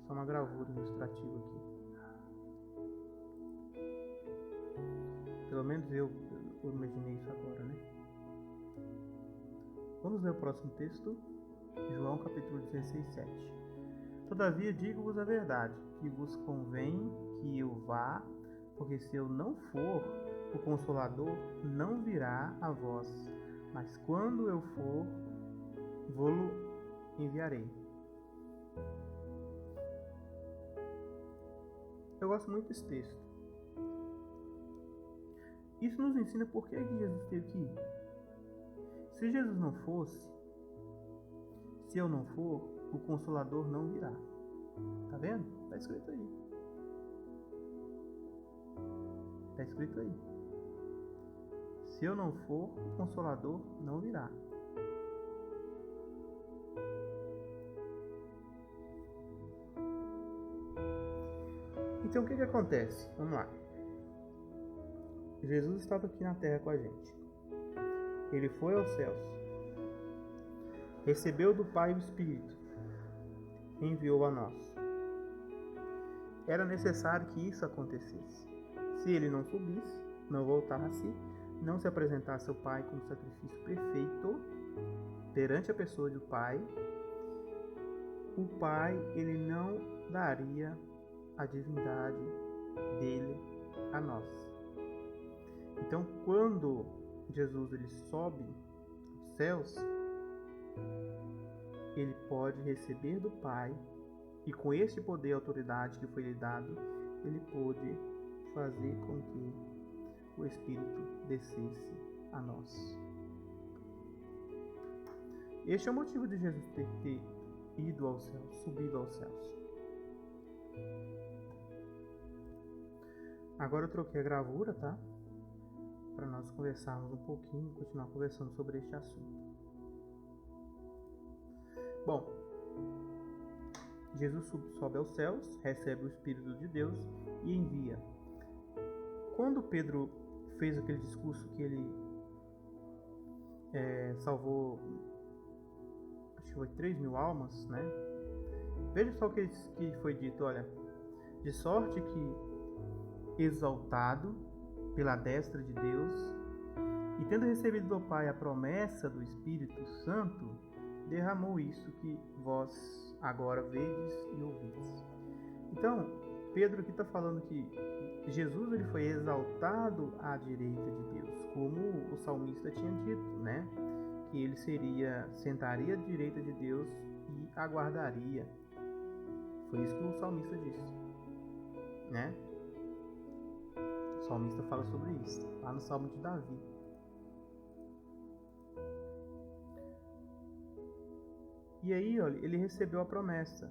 Só uma gravura ilustrativa aqui. Pelo menos eu imaginei isso agora, né? Vamos ler o próximo texto. João capítulo 16, 7. Todavia digo-vos a verdade, que vos convém que eu vá, porque se eu não for, o Consolador não virá a vós, mas quando eu for, vou-lo enviarei. Eu gosto muito desse texto. Isso nos ensina por que Jesus teve que ir. Se Jesus não fosse, se eu não for, o Consolador não virá. Tá vendo? Tá escrito aí. Tá escrito aí. Se eu não for, o Consolador não virá. Então o que acontece? Vamos lá. Jesus estava aqui na terra com a gente. Ele foi aos céus. Recebeu do Pai o Espírito. Enviou a nós. Era necessário que isso acontecesse. Se ele não subisse, não voltasse, não se apresentasse ao Pai como sacrifício perfeito perante a pessoa do Pai, o Pai ele não daria a divindade dele a nós. Então, quando Jesus ele sobe aos céus, ele pode receber do Pai, e com este poder e autoridade que foi lhe dado, ele pôde fazer com que o Espírito descesse a nós. Este é o motivo de Jesus ter ido aos céus, subido aos céus. Agora eu troquei a gravura, tá? Para nós conversarmos um pouquinho, continuar conversando sobre este assunto. Bom, Jesus sobe aos céus, recebe o Espírito de Deus e envia. Quando Pedro fez aquele discurso que ele salvou, acho que foi 3.000 almas, né? Veja só o que foi dito, olha. De sorte que, exaltado pela destra de Deus, e tendo recebido do Pai a promessa do Espírito Santo, derramou isso que vós agora vedes e ouvides. Então, Pedro aqui está falando que Jesus ele foi exaltado à direita de Deus, como o salmista tinha dito, né? Que ele sentaria à direita de Deus e aguardaria. Foi isso que o salmista disse, né? O salmista fala sobre isso, lá no Salmo de Davi. E aí, olha, ele recebeu a promessa.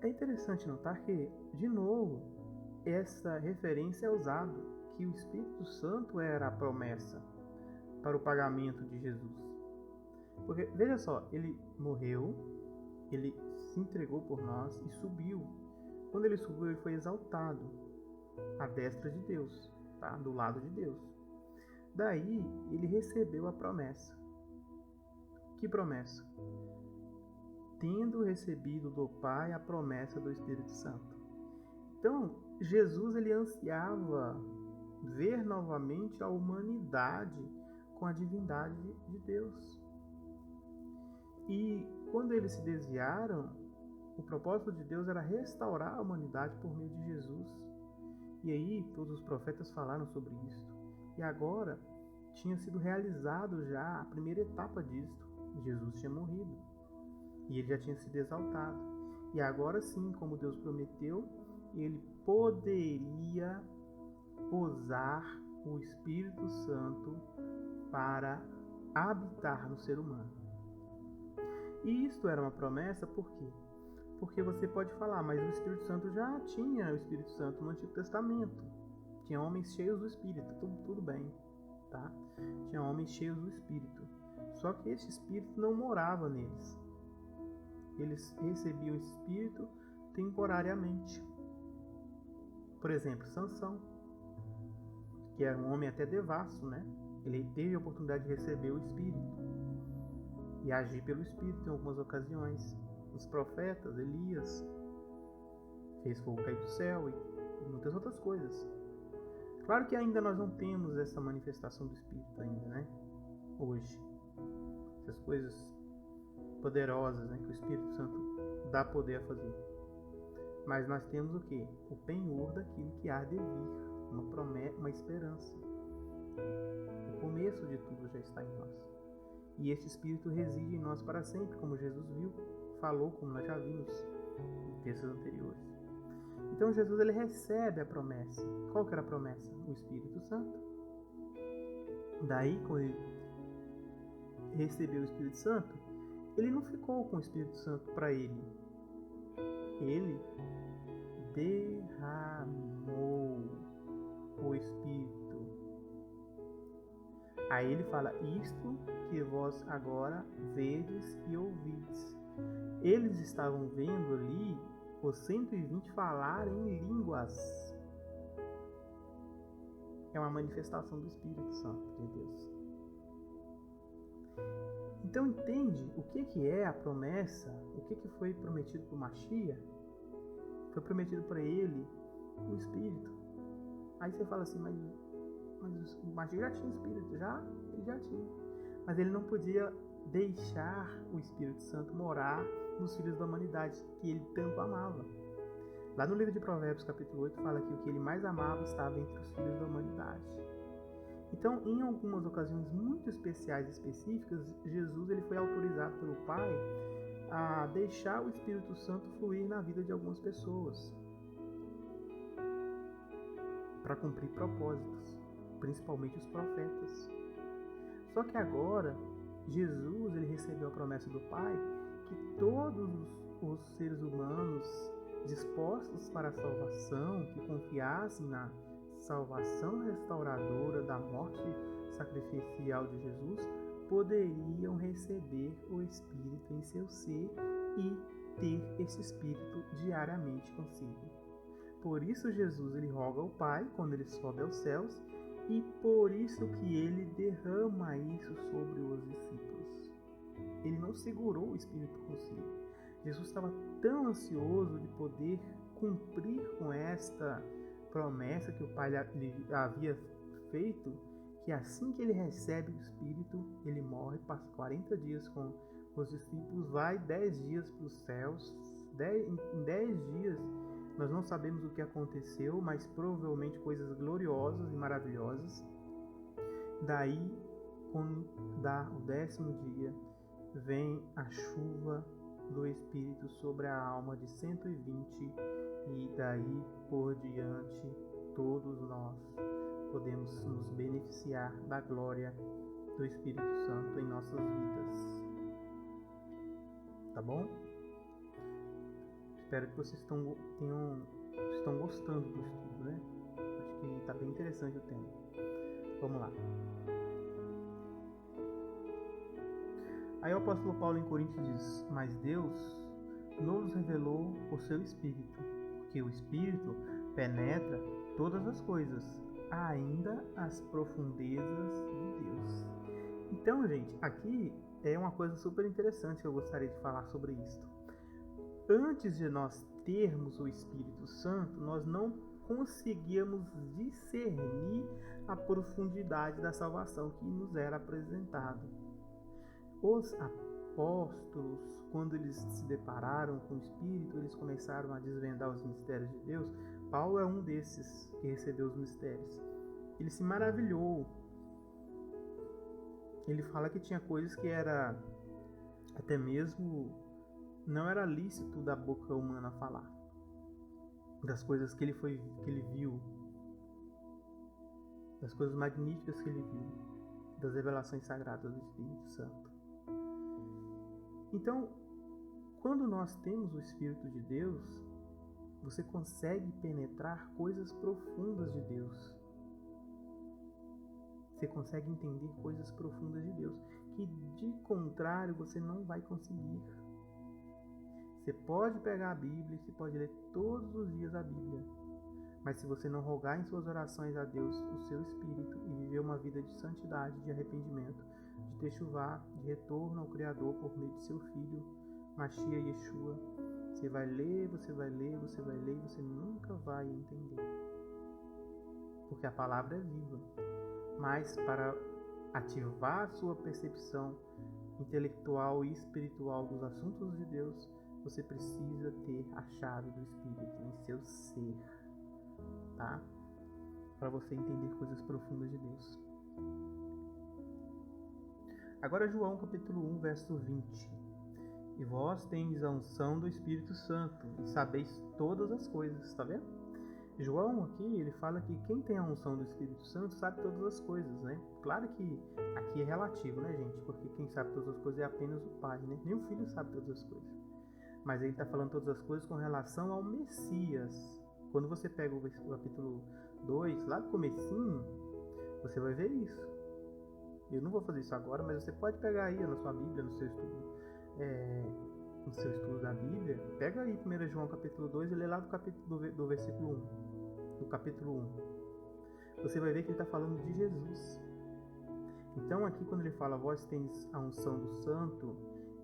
É interessante notar que, de novo, essa referência é usada, que o Espírito Santo era a promessa para o pagamento de Jesus. Porque, veja só, ele morreu, ele se entregou por nós e subiu. Quando ele subiu, ele foi exaltado à destra de Deus, tá? Do lado de Deus. Daí, ele recebeu a promessa. Que promessa? Tendo recebido do Pai a promessa do Espírito Santo. Então, Jesus ele ansiava ver novamente a humanidade com a divindade de Deus. E quando eles se desviaram, o propósito de Deus era restaurar a humanidade por meio de Jesus. E aí todos os profetas falaram sobre isso. E agora tinha sido realizado já a primeira etapa disso. Jesus tinha morrido. E ele já tinha sido exaltado. E agora sim, como Deus prometeu, ele poderia usar o Espírito Santo para habitar no ser humano. E isto era uma promessa, por quê? Porque você pode falar, mas o Espírito Santo já tinha o Espírito Santo no Antigo Testamento. Tinha homens cheios do Espírito, tudo bem, tá? Tinha homens cheios do Espírito. Só que esse Espírito não morava neles. Eles recebiam o Espírito temporariamente. Por exemplo, Sansão, que era um homem até devasso, né? Ele teve a oportunidade de receber o Espírito e agir pelo Espírito em algumas ocasiões. Os profetas, Elias, fez fogo cair do céu e muitas outras coisas. Claro que ainda nós não temos essa manifestação do Espírito ainda, né? Hoje. Essas coisas poderosas, né, que o Espírito Santo dá poder a fazer. Mas nós temos o quê? O penhor daquilo que há de vir. Uma promessa, uma esperança. O começo de tudo já está em nós. E este Espírito reside em nós para sempre, como Jesus viu, falou, como nós já vimos em textos anteriores. Então Jesus ele recebe a promessa. Qual que era a promessa? O Espírito Santo. Daí, quando ele recebeu o Espírito Santo, ele não ficou com o Espírito Santo para ele. Ele derramou o Espírito. Aí ele fala, isto que vós agora vedes e ouvides. Eles estavam vendo ali os 120 falar em línguas. É uma manifestação do Espírito Santo de Deus. Então entende o que é a promessa, o que foi prometido por Mashiach? Foi prometido para ele o Espírito. Aí você fala assim, mas o Mashiach já tinha Espírito, ele já tinha. Mas ele não podia deixar o Espírito Santo morar nos filhos da humanidade, que ele tanto amava. Lá no livro de Provérbios, capítulo 8, fala que o que ele mais amava estava entre os filhos da humanidade. Então, em algumas ocasiões muito especiais e específicas, Jesus ele foi autorizado pelo Pai a deixar o Espírito Santo fluir na vida de algumas pessoas para cumprir propósitos, principalmente os profetas. Só que agora, Jesus ele recebeu a promessa do Pai que todos os seres humanos dispostos para a salvação, que confiassem na salvação restauradora da morte sacrificial de Jesus, poderiam receber o Espírito em seu ser e ter esse Espírito diariamente consigo. Por isso Jesus ele roga ao Pai quando ele sobe aos céus e por isso que ele derrama isso sobre os discípulos. Ele não segurou o Espírito consigo. Jesus estava tão ansioso de poder cumprir com esta promessa que o Pai lhe havia feito, que assim que ele recebe o Espírito, ele morre, passa 40 dias com os discípulos, vai 10 dias para os céus. Em 10 dias, nós não sabemos o que aconteceu, mas provavelmente coisas gloriosas e maravilhosas. Daí, quando dá o 10º dia, vem a chuva do Espírito sobre a alma de 120 e daí por diante todos nós podemos nos beneficiar da glória do Espírito Santo em nossas vidas. Tá bom? Espero que vocês estão gostando do estudo, né? Acho que está bem interessante o tema. Vamos lá. Aí o apóstolo Paulo em Coríntios diz: mas Deus nos revelou o seu Espírito, porque o Espírito penetra todas as coisas, ainda as profundezas de Deus. Então, gente, aqui é uma coisa super interessante que eu gostaria de falar sobre isso. Antes de nós termos o Espírito Santo, nós não conseguíamos discernir a profundidade da salvação que nos era apresentada. Os apóstolos, quando eles se depararam com o Espírito, eles começaram a desvendar os mistérios de Deus. Paulo é um desses que recebeu os mistérios. Ele se maravilhou. Ele fala que tinha coisas que era até mesmo não era lícito da boca humana falar, das coisas que ele viu, das coisas magníficas que ele viu, das revelações sagradas do Espírito Santo. Então, quando nós temos o Espírito de Deus, você consegue penetrar coisas profundas de Deus. Você consegue entender coisas profundas de Deus, que de contrário você não vai conseguir. Você pode pegar a Bíblia, você pode ler todos os dias a Bíblia, mas se você não rogar em suas orações a Deus o seu Espírito e viver uma vida de santidade, de arrependimento, de techuvá, de retorno ao Criador por meio de seu Filho, Mashiach Yeshua, você vai ler, você vai ler, você vai ler e você nunca vai entender. Porque a palavra é viva. Mas para ativar a sua percepção intelectual e espiritual dos assuntos de Deus, você precisa ter a chave do Espírito em seu ser, tá? Para você entender coisas profundas de Deus. Agora João capítulo 1, verso 20. E vós tendes a unção do Espírito Santo e sabeis todas as coisas, tá vendo? João aqui, ele fala que quem tem a unção do Espírito Santo sabe todas as coisas, né? Claro que aqui é relativo, né, gente? Porque quem sabe todas as coisas é apenas o Pai, né? Nem o Filho sabe todas as coisas. Mas ele está falando todas as coisas com relação ao Messias. Quando você pega o capítulo 2, lá do comecinho, você vai ver isso. Eu não vou fazer isso agora, mas você pode pegar aí na sua Bíblia, no seu estudo da Bíblia. Pega aí 1 João capítulo 2 e lê lá do versículo 1. Do capítulo 1. Você vai ver que ele está falando de Jesus. Então aqui quando ele fala, vós tendes a unção do Santo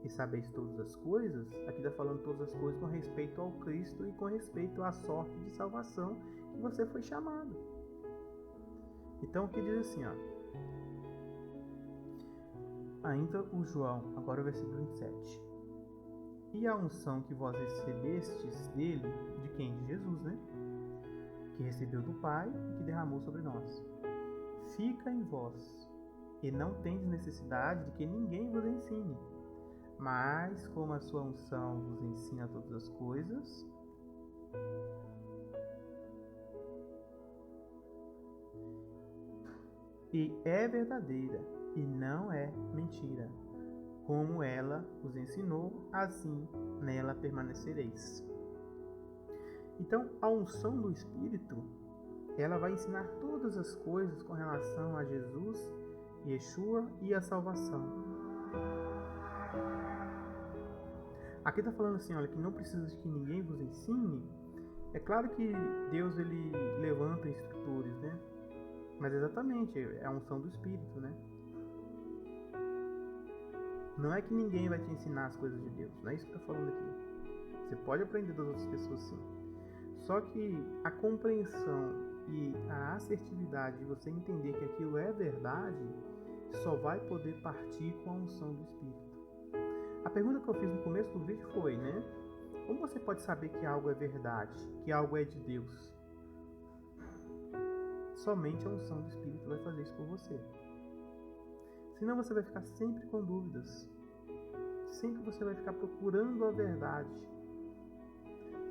e sabeis todas as coisas, aqui está falando todas as coisas com respeito ao Cristo e com respeito à sorte de salvação que você foi chamado. Então aqui diz assim, ó. Ainda o João, agora o versículo 27. E a unção que vós recebestes dele, de quem? De Jesus, né? Que recebeu do Pai e que derramou sobre nós. Fica em vós, e não tendes necessidade de que ninguém vos ensine. Mas, como a sua unção vos ensina todas as coisas, e é verdadeira, e não é mentira. Como ela os ensinou, assim nela permanecereis. Então, a unção do Espírito, ela vai ensinar todas as coisas com relação a Jesus, Yeshua e a salvação. Aqui está falando assim, olha, que não precisa de que ninguém vos ensine. É claro que Deus ele levanta instrutores, né? Mas exatamente, é a unção do Espírito, né? Não é que ninguém vai te ensinar as coisas de Deus, não é isso que está falando aqui. Você pode aprender das outras pessoas sim. Só que a compreensão e a assertividade de você entender que aquilo é verdade, só vai poder partir com a unção do Espírito. A pergunta que eu fiz no começo do vídeo foi, né? Como você pode saber que algo é verdade, que algo é de Deus? Somente a unção do Espírito vai fazer isso por você. Senão você vai ficar sempre com dúvidas. Sempre você vai ficar procurando a verdade.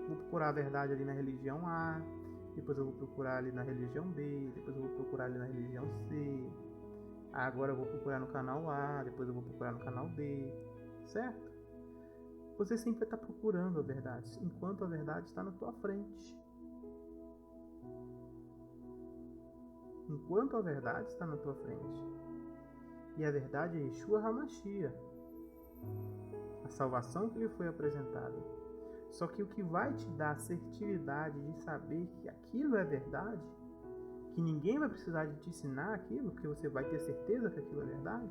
Vou procurar a verdade ali na religião A, depois eu vou procurar ali na religião B, depois eu vou procurar ali na religião C. Agora eu vou procurar no canal A, depois eu vou procurar no canal B, certo? Você sempre está procurando a verdade, enquanto a verdade está na tua frente. Enquanto a verdade está na tua frente. E a verdade é Yeshua HaMashiach, a salvação que lhe foi apresentada. Só que o que vai te dar a assertividade de saber que aquilo é verdade, que ninguém vai precisar de te ensinar aquilo, porque você vai ter certeza que aquilo é verdade,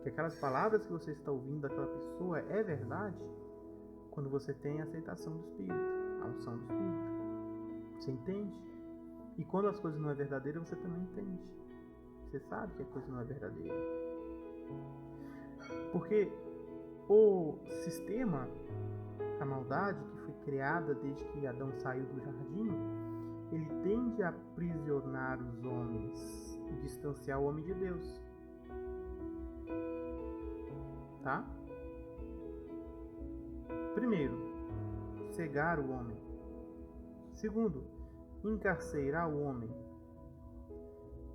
que aquelas palavras que você está ouvindo daquela pessoa é verdade, quando você tem a aceitação do Espírito, a unção do Espírito. Você entende? E quando as coisas não é verdadeira, você também entende. Você sabe que a coisa não é verdadeira. Porque o sistema, a maldade que foi criada desde que Adão saiu do jardim, ele tende a aprisionar os homens e distanciar o homem de Deus. Tá? Primeiro, cegar o homem. Segundo, encarcerar o homem.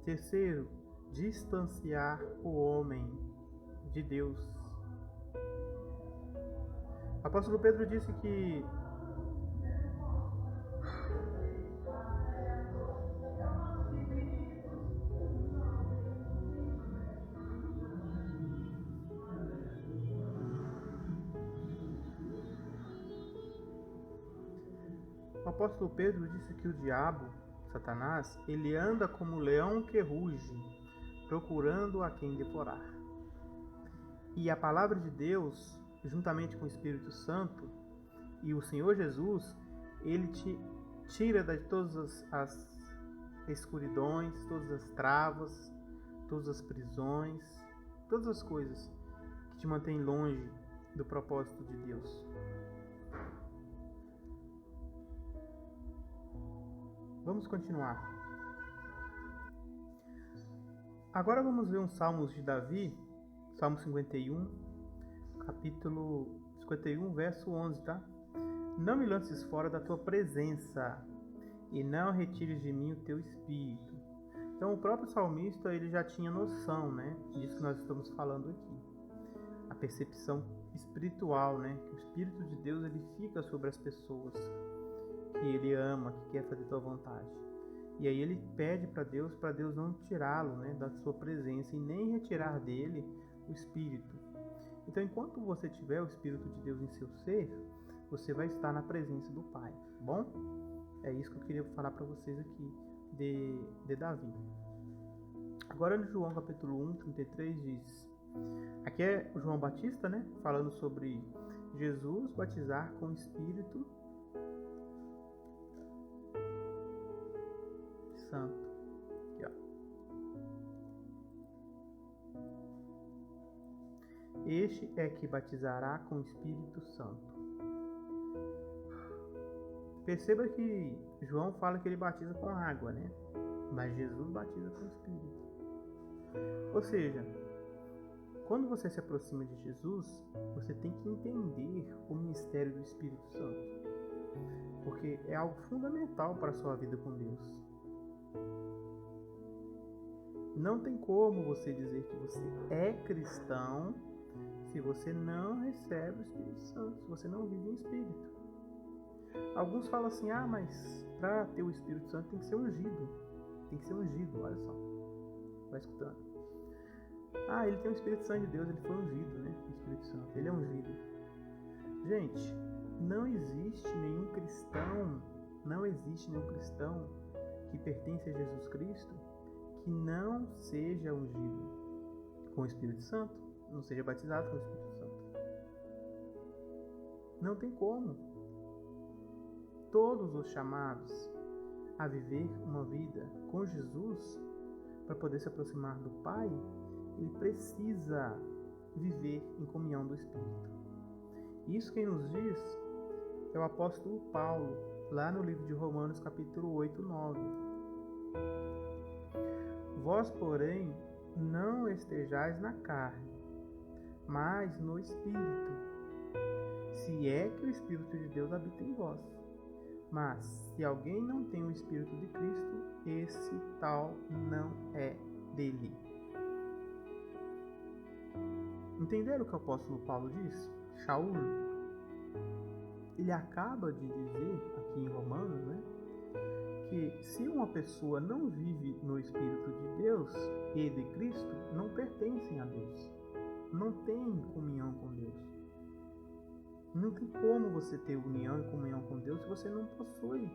Terceiro, distanciar o homem de Deus. O apóstolo Pedro disse que o diabo, Satanás, ele anda como um leão que ruge, procurando a quem devorar. E a palavra de Deus, juntamente com o Espírito Santo e o Senhor Jesus, ele te tira de todas as escuridões, todas as travas, todas as prisões, todas as coisas que te mantêm longe do propósito de Deus. Vamos continuar. Agora vamos ver uns salmos de Davi, Salmo 51, capítulo 51, verso 11, tá? Não me lances fora da tua presença e não retires de mim o teu espírito. Então o próprio salmista ele já tinha noção, né, disso que nós estamos falando aqui. A percepção espiritual, né, que o Espírito de Deus ele fica sobre as pessoas que ele ama, que quer fazer tua vontade. E aí ele pede para Deus não tirá-lo, né, da sua presença e nem retirar dele o Espírito. Então, enquanto você tiver o Espírito de Deus em seu ser, você vai estar na presença do Pai, tá bom? É isso que eu queria falar para vocês aqui de Davi. Agora no João capítulo 1, 33 diz, aqui é o João Batista, né, falando sobre Jesus batizar com o Espírito Santo. Aqui, ó. Este é que batizará com o Espírito Santo. Perceba que João fala que ele batiza com água, né? Mas Jesus batiza com o Espírito. Ou seja, quando você se aproxima de Jesus, você tem que entender o ministério do Espírito Santo. Porque é algo fundamental para a sua vida com Deus. Não tem como você dizer que você é cristão se você não recebe o Espírito Santo, se você não vive em Espírito. Alguns falam assim, mas para ter o Espírito Santo tem que ser ungido. Tem que ser ungido, olha só. Vai escutando. Ele tem o Espírito Santo de Deus, ele foi ungido, né? O Espírito Santo, ele é ungido. Gente, não existe nenhum cristão que pertence a Jesus Cristo que não seja ungido com o Espírito Santo, não seja batizado com o Espírito Santo. Não tem como. Todos os chamados a viver uma vida com Jesus, para poder se aproximar do Pai, ele precisa viver em comunhão do Espírito. Isso quem nos diz é o apóstolo Paulo, lá no livro de Romanos, capítulo 8, 9. Vós, porém, não estejais na carne, mas no Espírito, se é que o Espírito de Deus habita em vós. Mas, se alguém não tem o Espírito de Cristo, esse tal não é dele. Entenderam o que o apóstolo Paulo disse? Shaul, ele acaba de dizer aqui em Romanos, né, que se uma pessoa não vive no Espírito de Deus e de Cristo, não pertencem a Deus. Não tem comunhão com Deus. Não tem como você ter união e comunhão com Deus se você não possui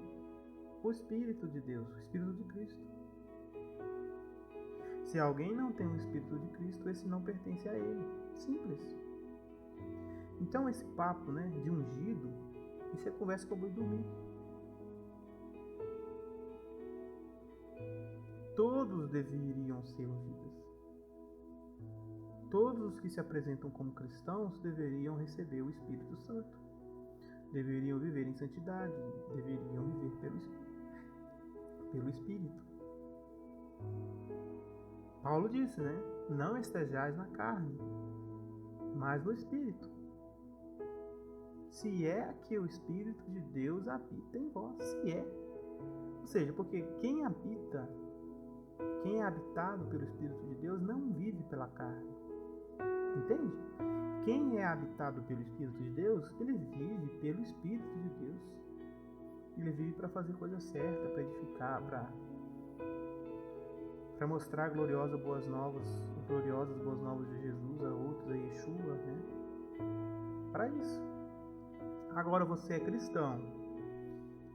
o Espírito de Deus, o Espírito de Cristo. Se alguém não tem o Espírito de Cristo, esse não pertence a ele. Simples. Então esse papo, né, de ungido, isso é conversa para boi dormir. Todos deveriam ser ungidos. Todos os que se apresentam como cristãos deveriam receber o Espírito Santo. Deveriam viver em santidade. Deveriam viver pelo Espírito. Paulo disse, né? Não estejais na carne, mas no Espírito. Se é que o Espírito de Deus habita em vós. Se é. Ou seja, porque quem é habitado pelo Espírito de Deus não vive pela carne. Entende? Quem é habitado pelo Espírito de Deus, ele vive pelo Espírito de Deus. Ele vive para fazer coisa certa, para edificar, para mostrar gloriosas boas novas de Jesus a outros, a Yeshua, né? Para isso. Agora você é cristão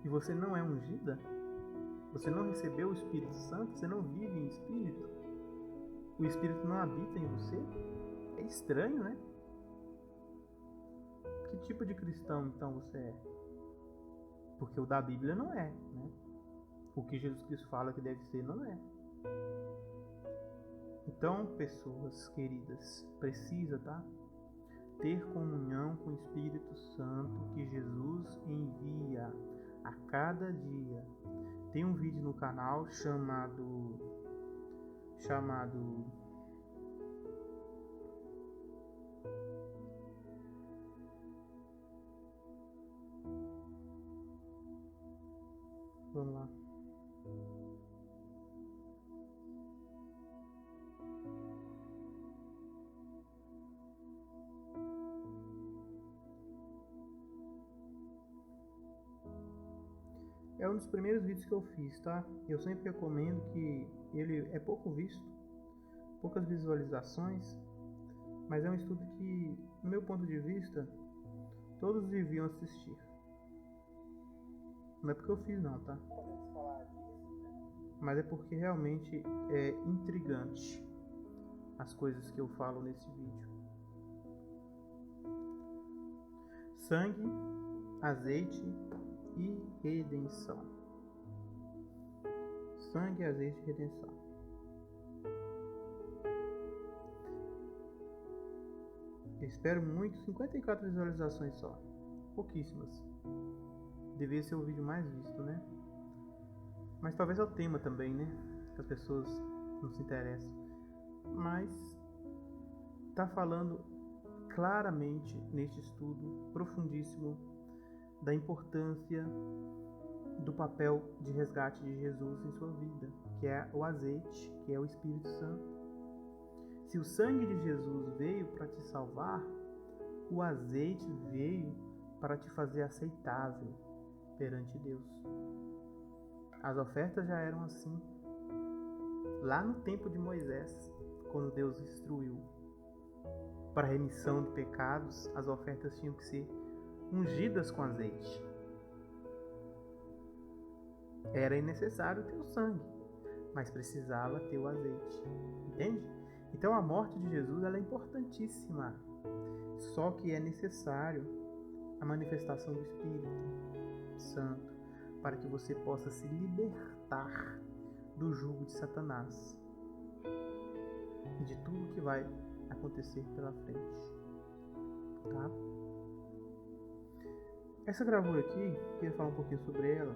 e você não é ungida, você não recebeu o Espírito Santo, você não vive em Espírito, o Espírito não habita em você. É estranho, né? Que tipo de cristão então você é? Porque o da Bíblia não é, né? O que Jesus Cristo fala que deve ser não é. Então, pessoas queridas, precisa, tá? Ter comunhão com o Espírito Santo que Jesus envia a cada dia. Tem um vídeo no canal chamado vamos lá. É um dos primeiros vídeos que eu fiz, tá? Eu sempre recomendo que ele é pouco visto, poucas visualizações, mas é um estudo que, no meu ponto de vista, todos deviam assistir. Não é porque eu fiz não, tá? Mas é porque realmente é intrigante as coisas que eu falo nesse vídeo. Sangue, azeite e redenção. Sangue, azeite e redenção. Eu espero muito, 54 visualizações só. Pouquíssimas. Deveria ser o vídeo mais visto, né? Mas talvez é o tema também, né? Que as pessoas não se interessam. Mas está falando claramente neste estudo profundíssimo da importância do papel de resgate de Jesus em sua vida, que é o azeite, que é o Espírito Santo. Se o sangue de Jesus veio para te salvar, o azeite veio para te fazer aceitável perante Deus. As ofertas já eram assim. Lá no tempo de Moisés, quando Deus instruiu para a remissão de pecados, as ofertas tinham que ser ungidas com azeite. Era necessário ter o sangue, mas precisava ter o azeite. Entende? Então a morte de Jesus ela é importantíssima. Só que é necessário a manifestação do Espírito Santo para que você possa se libertar do jugo de Satanás e de tudo que vai acontecer pela frente. Tá? Essa gravura aqui, queria falar um pouquinho sobre ela.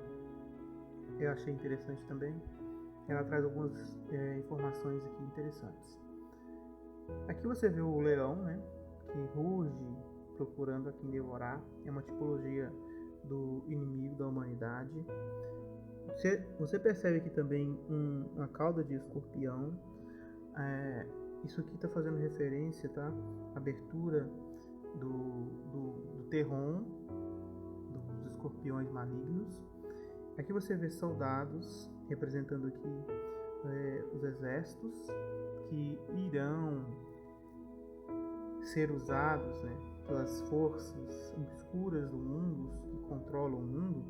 Eu achei interessante também. Ela traz algumas informações aqui interessantes. Aqui você vê o leão, né, que ruge procurando a quem devorar. É uma tipologia do inimigo da humanidade. Você percebe aqui também uma cauda de escorpião. Isso aqui está fazendo referência, tá? Abertura do Terron, dos escorpiões malignos. Aqui você vê soldados representando aqui os exércitos que irão ser usados, né, pelas forças obscuras do mundo que controlam o mundo.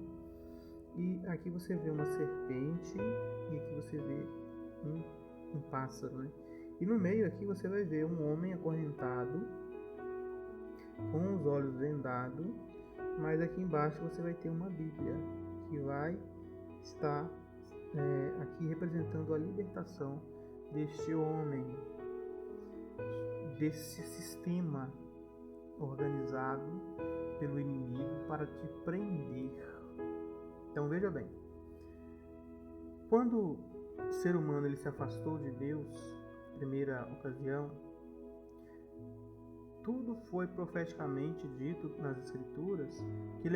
E aqui você vê uma serpente e aqui você vê um pássaro, né? E no meio aqui você vai ver um homem acorrentado, com os olhos vendados, mas aqui embaixo você vai ter uma Bíblia que vai estar aqui representando a libertação deste homem, desse sistema organizado pelo inimigo para te prender. Então veja bem, quando o ser humano ele se afastou de Deus, primeira ocasião, tudo foi profeticamente dito nas Escrituras que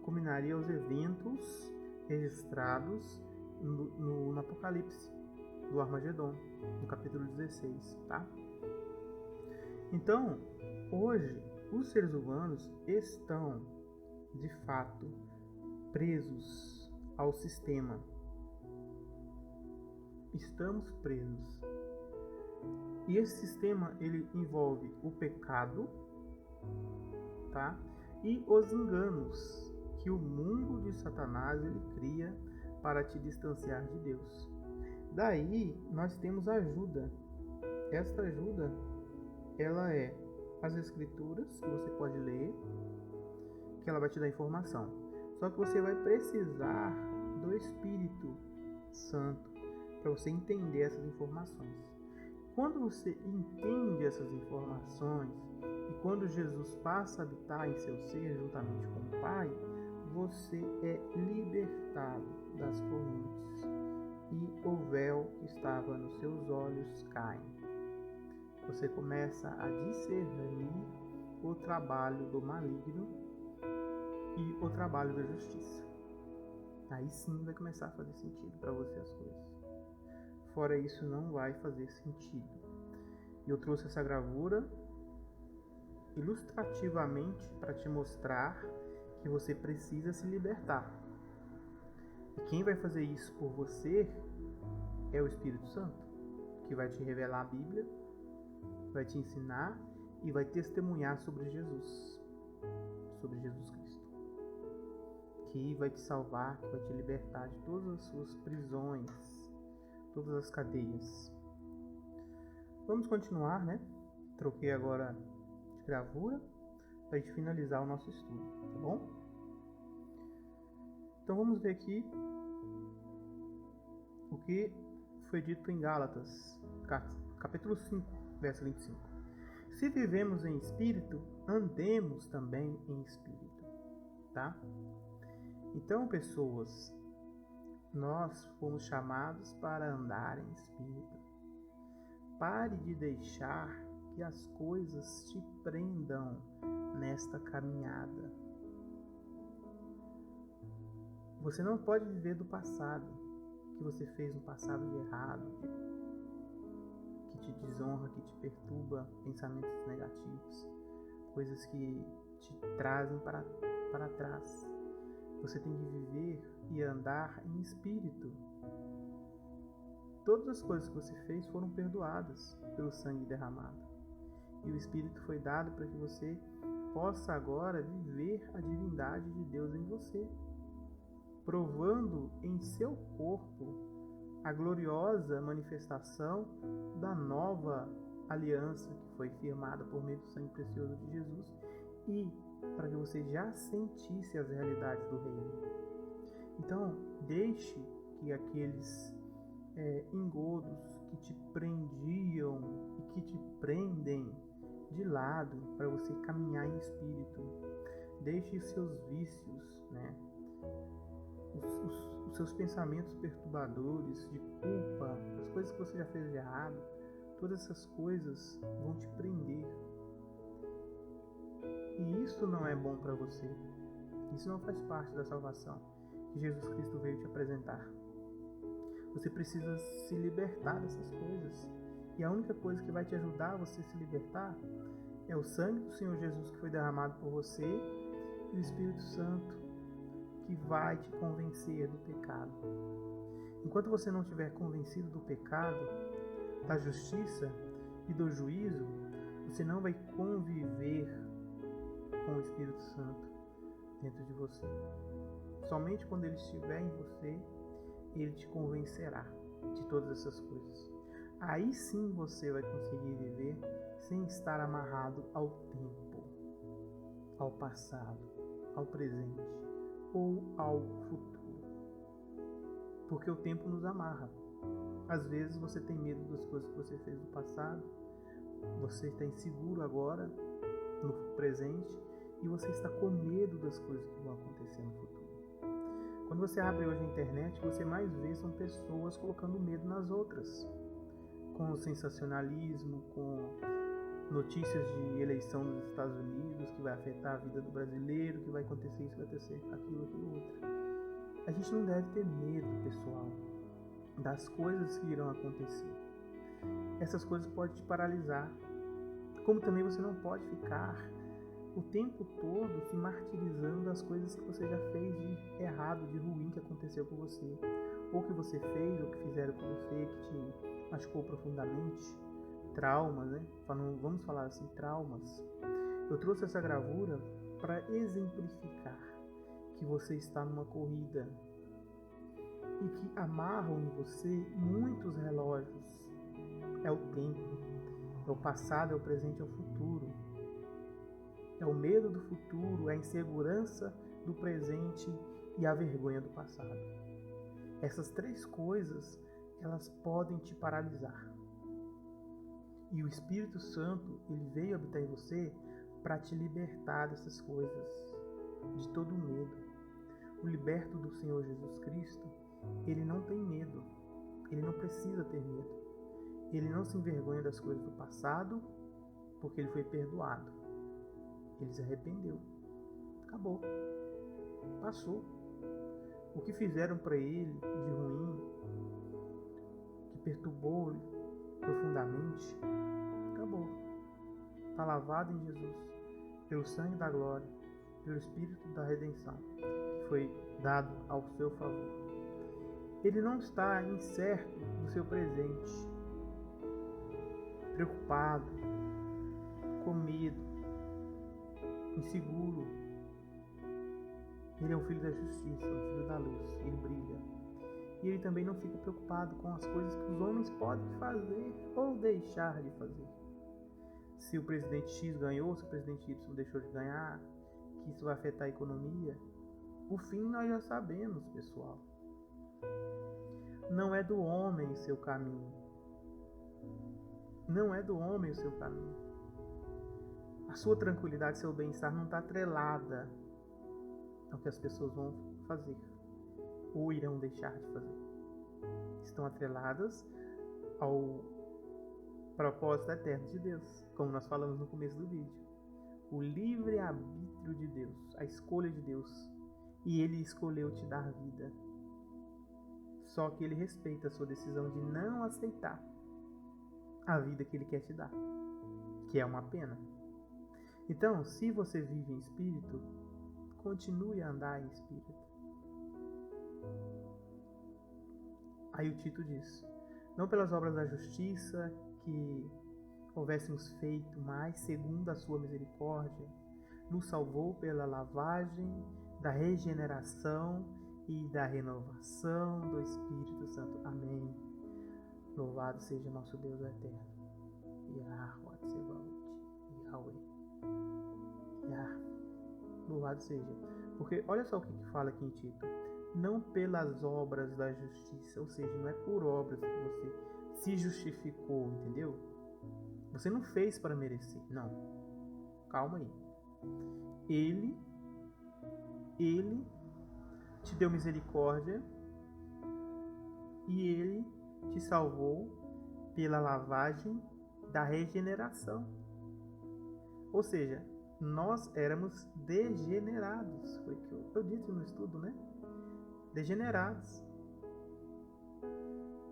culminaria aos eventos registrados no Apocalipse do Armagedon, no capítulo 16, tá? Então, hoje, os seres humanos estão, de fato, presos ao sistema. Estamos presos. E esse sistema, ele envolve o pecado, tá? E os enganos que o mundo de Satanás ele cria para te distanciar de Deus. Daí, nós temos ajuda. Esta ajuda, ela é as Escrituras, que você pode ler, que ela vai te dar informação. Só que você vai precisar do Espírito Santo para você entender essas informações. Quando você entende essas informações e quando Jesus passa a habitar em seu ser juntamente com o Pai, você é libertado das correntes e o véu que estava nos seus olhos cai. Você começa a discernir o trabalho do maligno e o trabalho da justiça. Aí sim vai começar a fazer sentido para você as coisas. Fora isso não vai fazer sentido. E eu trouxe essa gravura ilustrativamente para te mostrar que você precisa se libertar. E quem vai fazer isso por você é o Espírito Santo, que vai te revelar a Bíblia, vai te ensinar e vai testemunhar sobre Jesus Cristo, que vai te salvar, que vai te libertar de todas as suas prisões, todas as cadeias. Vamos continuar, né? Troquei agora de gravura para a gente finalizar o nosso estudo, tá bom? Então vamos ver aqui o que foi dito em Gálatas, capítulo 5, verso 25. Se vivemos em espírito, andemos também em espírito, tá? Então, pessoas, nós fomos chamados para andar em espírito. Pare de deixar que as coisas te prendam nesta caminhada. Você não pode viver do passado, que você fez no passado de errado, que te desonra, que te perturba, pensamentos negativos, coisas que te trazem para trás. Você tem que viver e andar em espírito. Todas as coisas que você fez foram perdoadas pelo sangue derramado. E o Espírito foi dado para que você possa agora viver a divindade de Deus em você, provando em seu corpo a gloriosa manifestação da nova aliança que foi firmada por meio do sangue precioso de Jesus e para que você já sentisse as realidades do reino. Então, deixe que aqueles engodos que te prendiam e que te prendem de lado para você caminhar em espírito. Deixe os seus vícios, né? Os seus pensamentos perturbadores de culpa, as coisas que você já fez de errado, todas essas coisas vão te prender. E isso não é bom para você. Isso não faz parte da salvação que Jesus Cristo veio te apresentar. Você precisa se libertar dessas coisas E a única coisa que vai te ajudar a você se libertar é o sangue do Senhor Jesus que foi derramado por você e o Espírito Santo que vai te convencer do pecado. Enquanto você não estiver convencido do pecado, da justiça e do juízo, você não vai conviver com o Espírito Santo dentro de você. Somente quando ele estiver em você, ele te convencerá de todas essas coisas. Aí sim você vai conseguir viver sem estar amarrado ao tempo, ao passado, ao presente ou ao futuro. Porque o tempo nos amarra. Às vezes você tem medo das coisas que você fez no passado, você está inseguro agora, no presente, e você está com medo das coisas que vão acontecer no futuro. Quando você abre hoje a internet, o que você mais vê são pessoas colocando medo nas outras, com sensacionalismo, com notícias de eleição nos Estados Unidos, que vai afetar a vida do brasileiro, que vai acontecer isso, vai acontecer aquilo, outro. A gente não deve ter medo, pessoal, das coisas que irão acontecer. Essas coisas podem te paralisar. Como também você não pode ficar o tempo todo se martirizando das coisas que você já fez de errado, de ruim que aconteceu com você, ou que você fez, ou que fizeram com você, que te machucou profundamente. Traumas, né? Vamos falar assim, traumas. Eu trouxe essa gravura para exemplificar que você está numa corrida e que amarram em você muitos relógios. É o tempo, é o passado, é o presente, é o futuro. É o medo do futuro, é a insegurança do presente e a vergonha do passado. Essas três coisas, elas podem te paralisar. E o Espírito Santo, ele veio habitar em você para te libertar dessas coisas, de todo medo. O liberto do Senhor Jesus Cristo, ele não tem medo, ele não precisa ter medo. Ele não se envergonha das coisas do passado, porque ele foi perdoado. Ele se arrependeu. Acabou. Passou. O que fizeram para ele de ruim, que perturbou profundamente, acabou. Está lavado em Jesus, pelo sangue da glória, pelo Espírito da redenção, que foi dado ao seu favor. Ele não está incerto do seu presente, preocupado, com medo, inseguro. Ele é um filho da justiça, um filho da luz, ele brilha. E ele também não fica preocupado com as coisas que os homens podem fazer ou deixar de fazer. Se o presidente X ganhou, se o presidente Y deixou de ganhar, que isso vai afetar a economia. O fim nós já sabemos, pessoal. Não é do homem o seu caminho. Não é do homem o seu caminho. A sua tranquilidade, seu bem-estar não está atrelada ao que as pessoas vão fazer ou irão deixar de fazer. Estão atreladas ao propósito eterno de Deus, como nós falamos no começo do vídeo. O livre-arbítrio de Deus, a escolha de Deus. E Ele escolheu te dar vida. Só que Ele respeita a sua decisão de não aceitar a vida que Ele quer te dar, que é uma pena. Então, se você vive em espírito, continue a andar em espírito. Aí o Tito diz: não pelas obras da justiça que houvéssemos feito, mas segundo a sua misericórdia, nos salvou pela lavagem da regeneração e da renovação do Espírito Santo. Amém. Louvado seja nosso Deus eterno. Yahweh Tsebaot, Yahweh. Louvado seja. Porque olha só o que fala aqui em Tito. Não pelas obras da justiça, ou seja, não é por obras que você se justificou, entendeu? Você não fez para merecer, não. Calma aí. Ele te deu misericórdia e Ele te salvou pela lavagem da regeneração. Ou seja, nós éramos degenerados. Foi o que eu disse no estudo, né? Degenerados.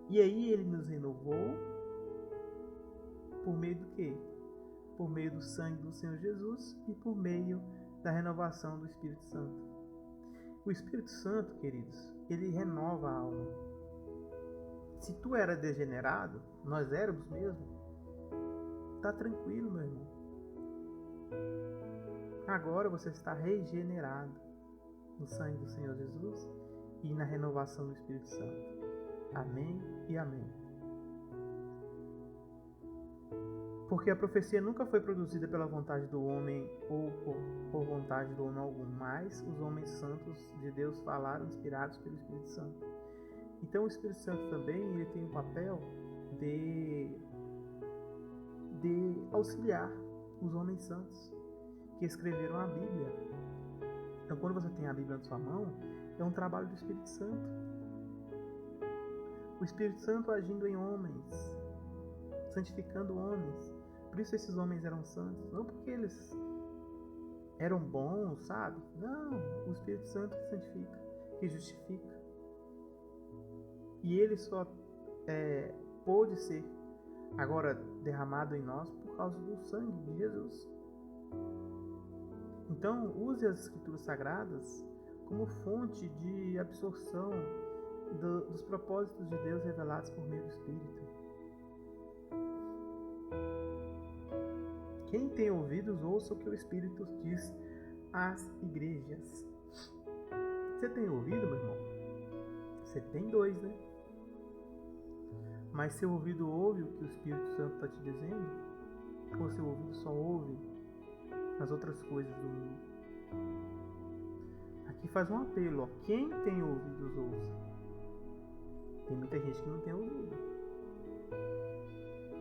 E aí Ele nos renovou Por meio do quê? Por meio do sangue do Senhor Jesus e por meio da renovação do Espírito Santo. O Espírito Santo, queridos, ele renova a alma. Se tu era degenerado, nós éramos mesmo, tá tranquilo, meu irmão. Agora você está regenerado no sangue do Senhor Jesus e na renovação do Espírito Santo. Amém e amém. Porque a profecia nunca foi produzida pela vontade do homem ou por vontade do homem algum, mas os homens santos de Deus falaram inspirados pelo Espírito Santo. Então o Espírito Santo também ele tem o papel de auxiliar os homens santos que escreveram a Bíblia. Então quando você tem a Bíblia na sua mão, é um trabalho do Espírito Santo. O Espírito Santo agindo em homens, santificando homens. Por isso esses homens eram santos. Não porque eles eram bons, sabe? Não, o Espírito Santo que santifica, que justifica. E ele só pôde ser agora derramado em nós por causa do sangue de Jesus. Então, use as Escrituras Sagradas como fonte de absorção dos propósitos de Deus revelados por meio do Espírito. Quem tem ouvidos, ouça o que o Espírito diz às igrejas. Você tem ouvido, meu irmão? Você tem dois, né? Mas seu ouvido ouve o que o Espírito Santo está te dizendo? Ou seu ouvido só ouve as outras coisas do mundo? Aqui faz um apelo, ó. Quem tem ouvidos, ouça. Tem muita gente que não tem ouvido.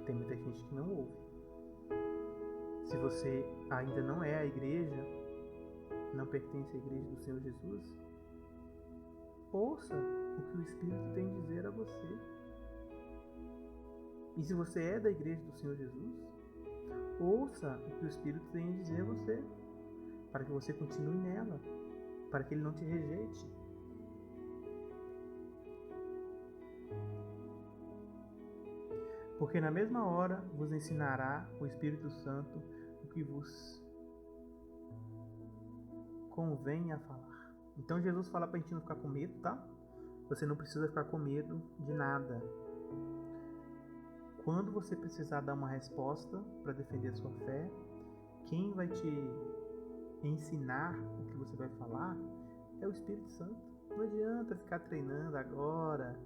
Tem muita gente que não ouve. Se você ainda não é a igreja, não pertence à igreja do Senhor Jesus, ouça o que o Espírito tem a dizer a você. E se você é da igreja do Senhor Jesus, ouça o que o Espírito tem a dizer a você, para que você continue nela, para que ele não te rejeite. Porque na mesma hora vos ensinará o Espírito Santo o que vos convém a falar. Então Jesus fala pra gente não ficar com medo, tá? Você não precisa ficar com medo de nada. Quando você precisar dar uma resposta para defender a sua fé, quem vai te ensinar o que você vai falar é o Espírito Santo. Não adianta ficar treinando agora.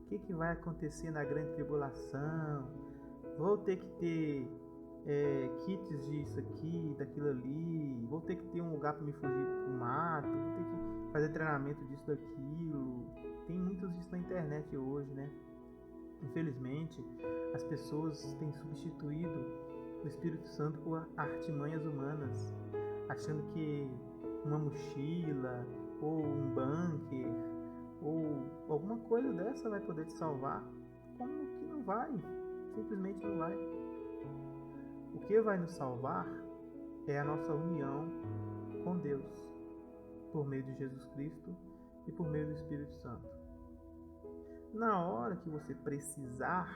O que vai acontecer na grande tribulação? Vou ter que ter kits disso aqui, daquilo ali. Vou ter que ter um lugar para me fugir pro mato. Vou ter que fazer treinamento disso, daquilo. Tem muitos disso na internet hoje, né? Infelizmente, as pessoas têm substituído o Espírito Santo por artimanhas humanas, achando que uma mochila ou um bunker ou alguma coisa dessa vai poder te salvar. Como que não vai? Simplesmente não vai. O que vai nos salvar é a nossa união com Deus, por meio de Jesus Cristo e por meio do Espírito Santo. Na hora que você precisar,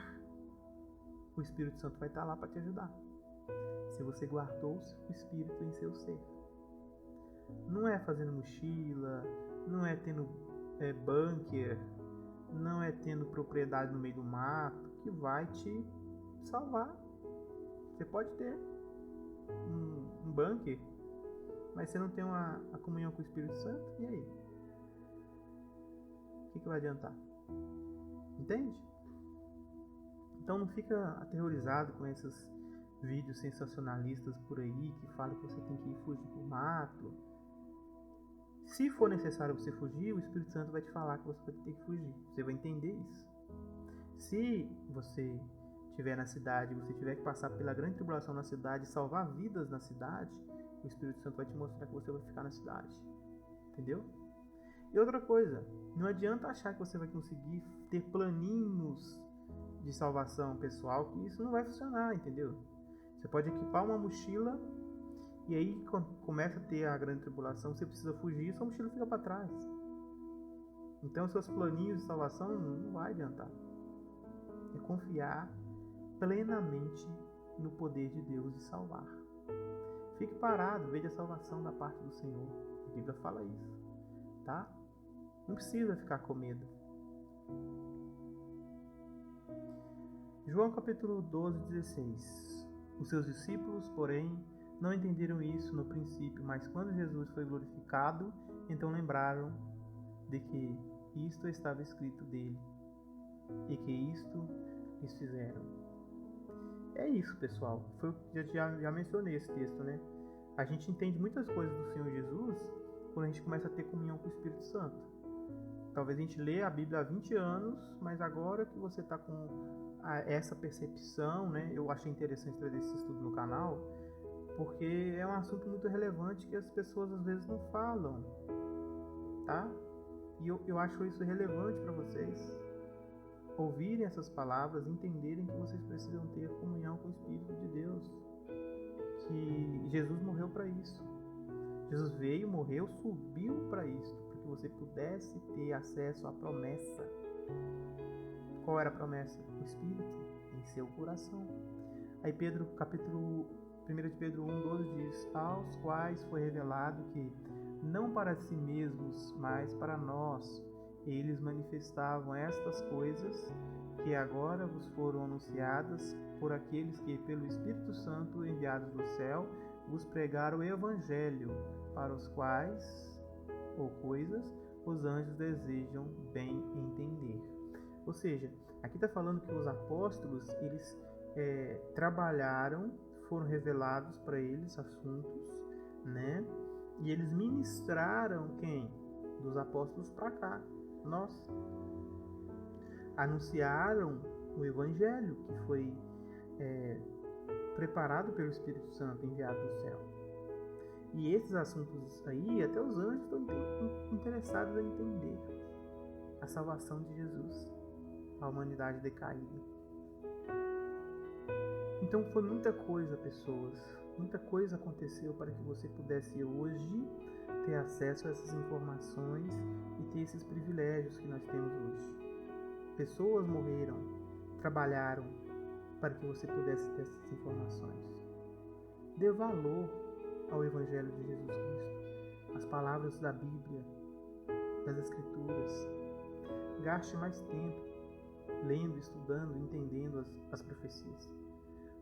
o Espírito Santo vai estar lá para te ajudar. Se você guardou o Espírito em seu ser. Não é fazendo mochila, não é tendo bunker, não é tendo propriedade no meio do mato que vai te salvar. Você pode ter um bunker, mas você não tem a comunhão com o Espírito Santo, e aí? O que vai adiantar? Entende? Então não fica aterrorizado com esses vídeos sensacionalistas por aí que falam que você tem que ir fugir pro mato. Se for necessário você fugir, o Espírito Santo vai te falar que você vai ter que fugir. Você vai entender isso. Se você estiver na cidade, você tiver que passar pela grande tribulação na cidade, salvar vidas na cidade, o Espírito Santo vai te mostrar que você vai ficar na cidade. Entendeu? E outra coisa, não adianta achar que você vai conseguir ter planinhos de salvação pessoal, que isso não vai funcionar, entendeu? Você pode equipar uma mochila e aí quando começa a ter a grande tribulação, você precisa fugir, sua mochila fica para trás. Então seus planinhos de salvação não vai adiantar. É confiar plenamente no poder de Deus de salvar. Fique parado, veja a salvação da parte do Senhor. A Bíblia fala isso, tá? Não precisa ficar com medo. João capítulo 12, 16. Os seus discípulos, porém, não entenderam isso no princípio, mas quando Jesus foi glorificado, então lembraram de que isto estava escrito dele e que isto eles fizeram. É isso, pessoal. Já mencionei esse texto, né? A gente entende muitas coisas do Senhor Jesus quando a gente começa a ter comunhão com o Espírito Santo. Talvez a gente lê a Bíblia há 20 anos, mas agora que você está com essa percepção, né? Eu achei interessante trazer esse estudo no canal, porque é um assunto muito relevante que as pessoas às vezes não falam, tá? E eu acho isso relevante para vocês ouvirem essas palavras, entenderem que vocês precisam ter comunhão com o Espírito de Deus, que Jesus morreu para isso. Jesus veio, morreu, subiu para isso, para que você pudesse ter acesso à promessa. Qual era a promessa? O Espírito em seu coração. Aí Pedro, capítulo 1 de Pedro 1:12 diz: aos quais foi revelado que não para si mesmos, mas para nós, eles manifestavam estas coisas que agora vos foram anunciadas por aqueles que, pelo Espírito Santo enviados do céu, vos pregaram o Evangelho, para os quais, ou coisas, os anjos desejam bem entender. Ou seja, aqui está falando que os apóstolos, eles trabalharam, foram revelados para eles assuntos, né? E eles ministraram quem? Dos apóstolos para cá, nós. Anunciaram o Evangelho que foi preparado pelo Espírito Santo, enviado do céu. E esses assuntos aí, até os anjos estão interessados em entender a salvação de Jesus, a humanidade decaída. Então foi muita coisa, pessoas, muita coisa aconteceu para que você pudesse hoje ter acesso a essas informações e ter esses privilégios que nós temos hoje. Pessoas morreram, trabalharam para que você pudesse ter essas informações. Dê valor ao Evangelho de Jesus Cristo, às palavras da Bíblia, das Escrituras. Gaste mais tempo lendo, estudando, entendendo as profecias.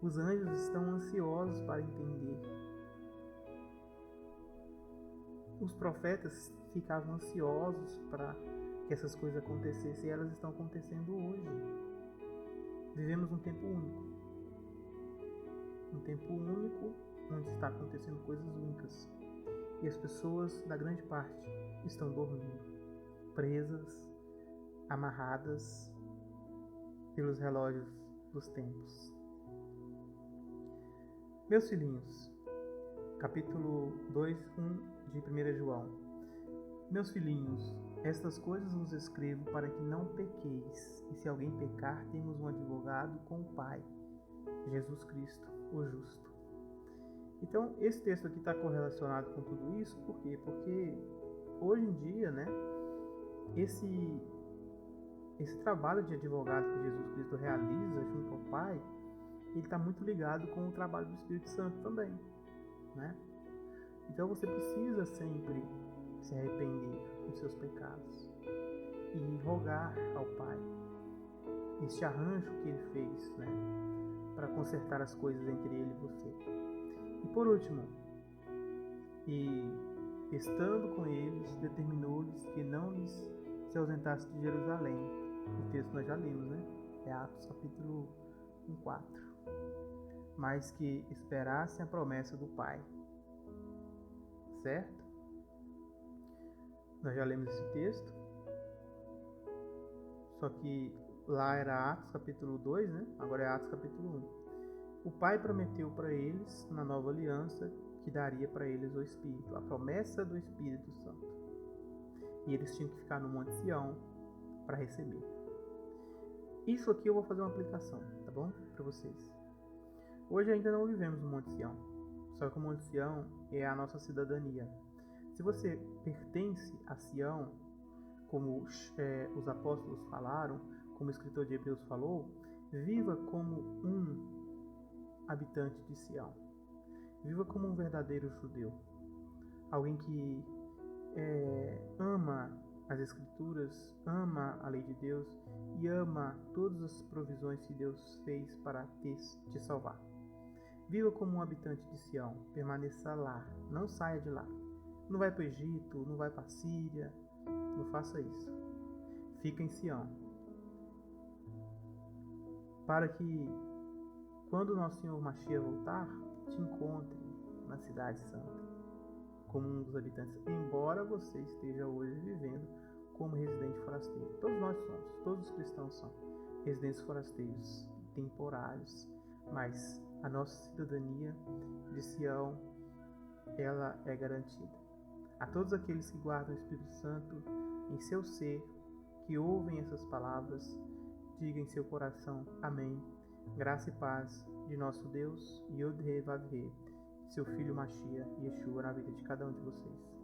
Os anjos estão ansiosos para entender. Os profetas ficavam ansiosos para que essas coisas acontecessem e elas estão acontecendo hoje. Vivemos um tempo único. Um tempo único onde está acontecendo coisas únicas. E as pessoas, da grande parte, estão dormindo, presas, amarradas pelos relógios dos tempos. Meus filhinhos, capítulo 2:1 de 1 João. Meus filhinhos, estas coisas vos escrevo para que não pequeis, e se alguém pecar, temos um advogado com o Pai, Jesus Cristo, o justo. Então, esse texto aqui está correlacionado com tudo isso, por quê? Porque hoje em dia, né, esse trabalho de advogado que Jesus Cristo realiza junto ao Pai, ele está muito ligado com o trabalho do Espírito Santo também, né? Então você precisa sempre se arrepender dos seus pecados e rogar ao Pai este arranjo que Ele fez, né, para consertar as coisas entre Ele e você. E por último, e estando com eles, determinou-lhes que não lhes se ausentasse de Jerusalém. O texto nós já lemos, né? É Atos capítulo 1:4. Mas que esperassem a promessa do Pai. Certo? Nós já lemos esse texto. Só que lá era Atos capítulo 2, né? Agora é Atos capítulo 1. O Pai prometeu para eles, na nova aliança, que daria para eles o Espírito, a promessa do Espírito Santo. E eles tinham que ficar no Monte Sião para receber. Isso aqui eu vou fazer uma aplicação, tá bom? Para vocês. Hoje ainda não vivemos no Monte Sião, só que o Monte Sião é a nossa cidadania. Se você pertence a Sião, como os apóstolos falaram, como o escritor de Hebreus falou, viva como um habitante de Sião. Viva como um verdadeiro judeu. Alguém que ama as Escrituras, ama a lei de Deus e ama todas as provisões que Deus fez para te salvar. Viva como um habitante de Sião, permaneça lá, não saia de lá. Não vai para o Egito, não vai para a Síria, não faça isso. Fica em Sião. Para que, quando nosso Senhor Mashiach voltar, te encontre na cidade santa, como um dos habitantes, embora você esteja hoje vivendo como residente forasteiro. Todos nós somos, todos os cristãos são residentes forasteiros, temporários, mas a nossa cidadania de Sião, ela é garantida. A todos aqueles que guardam o Espírito Santo em seu ser, que ouvem essas palavras, diga em seu coração, amém. Graça e paz de nosso Deus, Yod-He Vav-He, seu Filho Mashiach, Yeshua, na vida de cada um de vocês.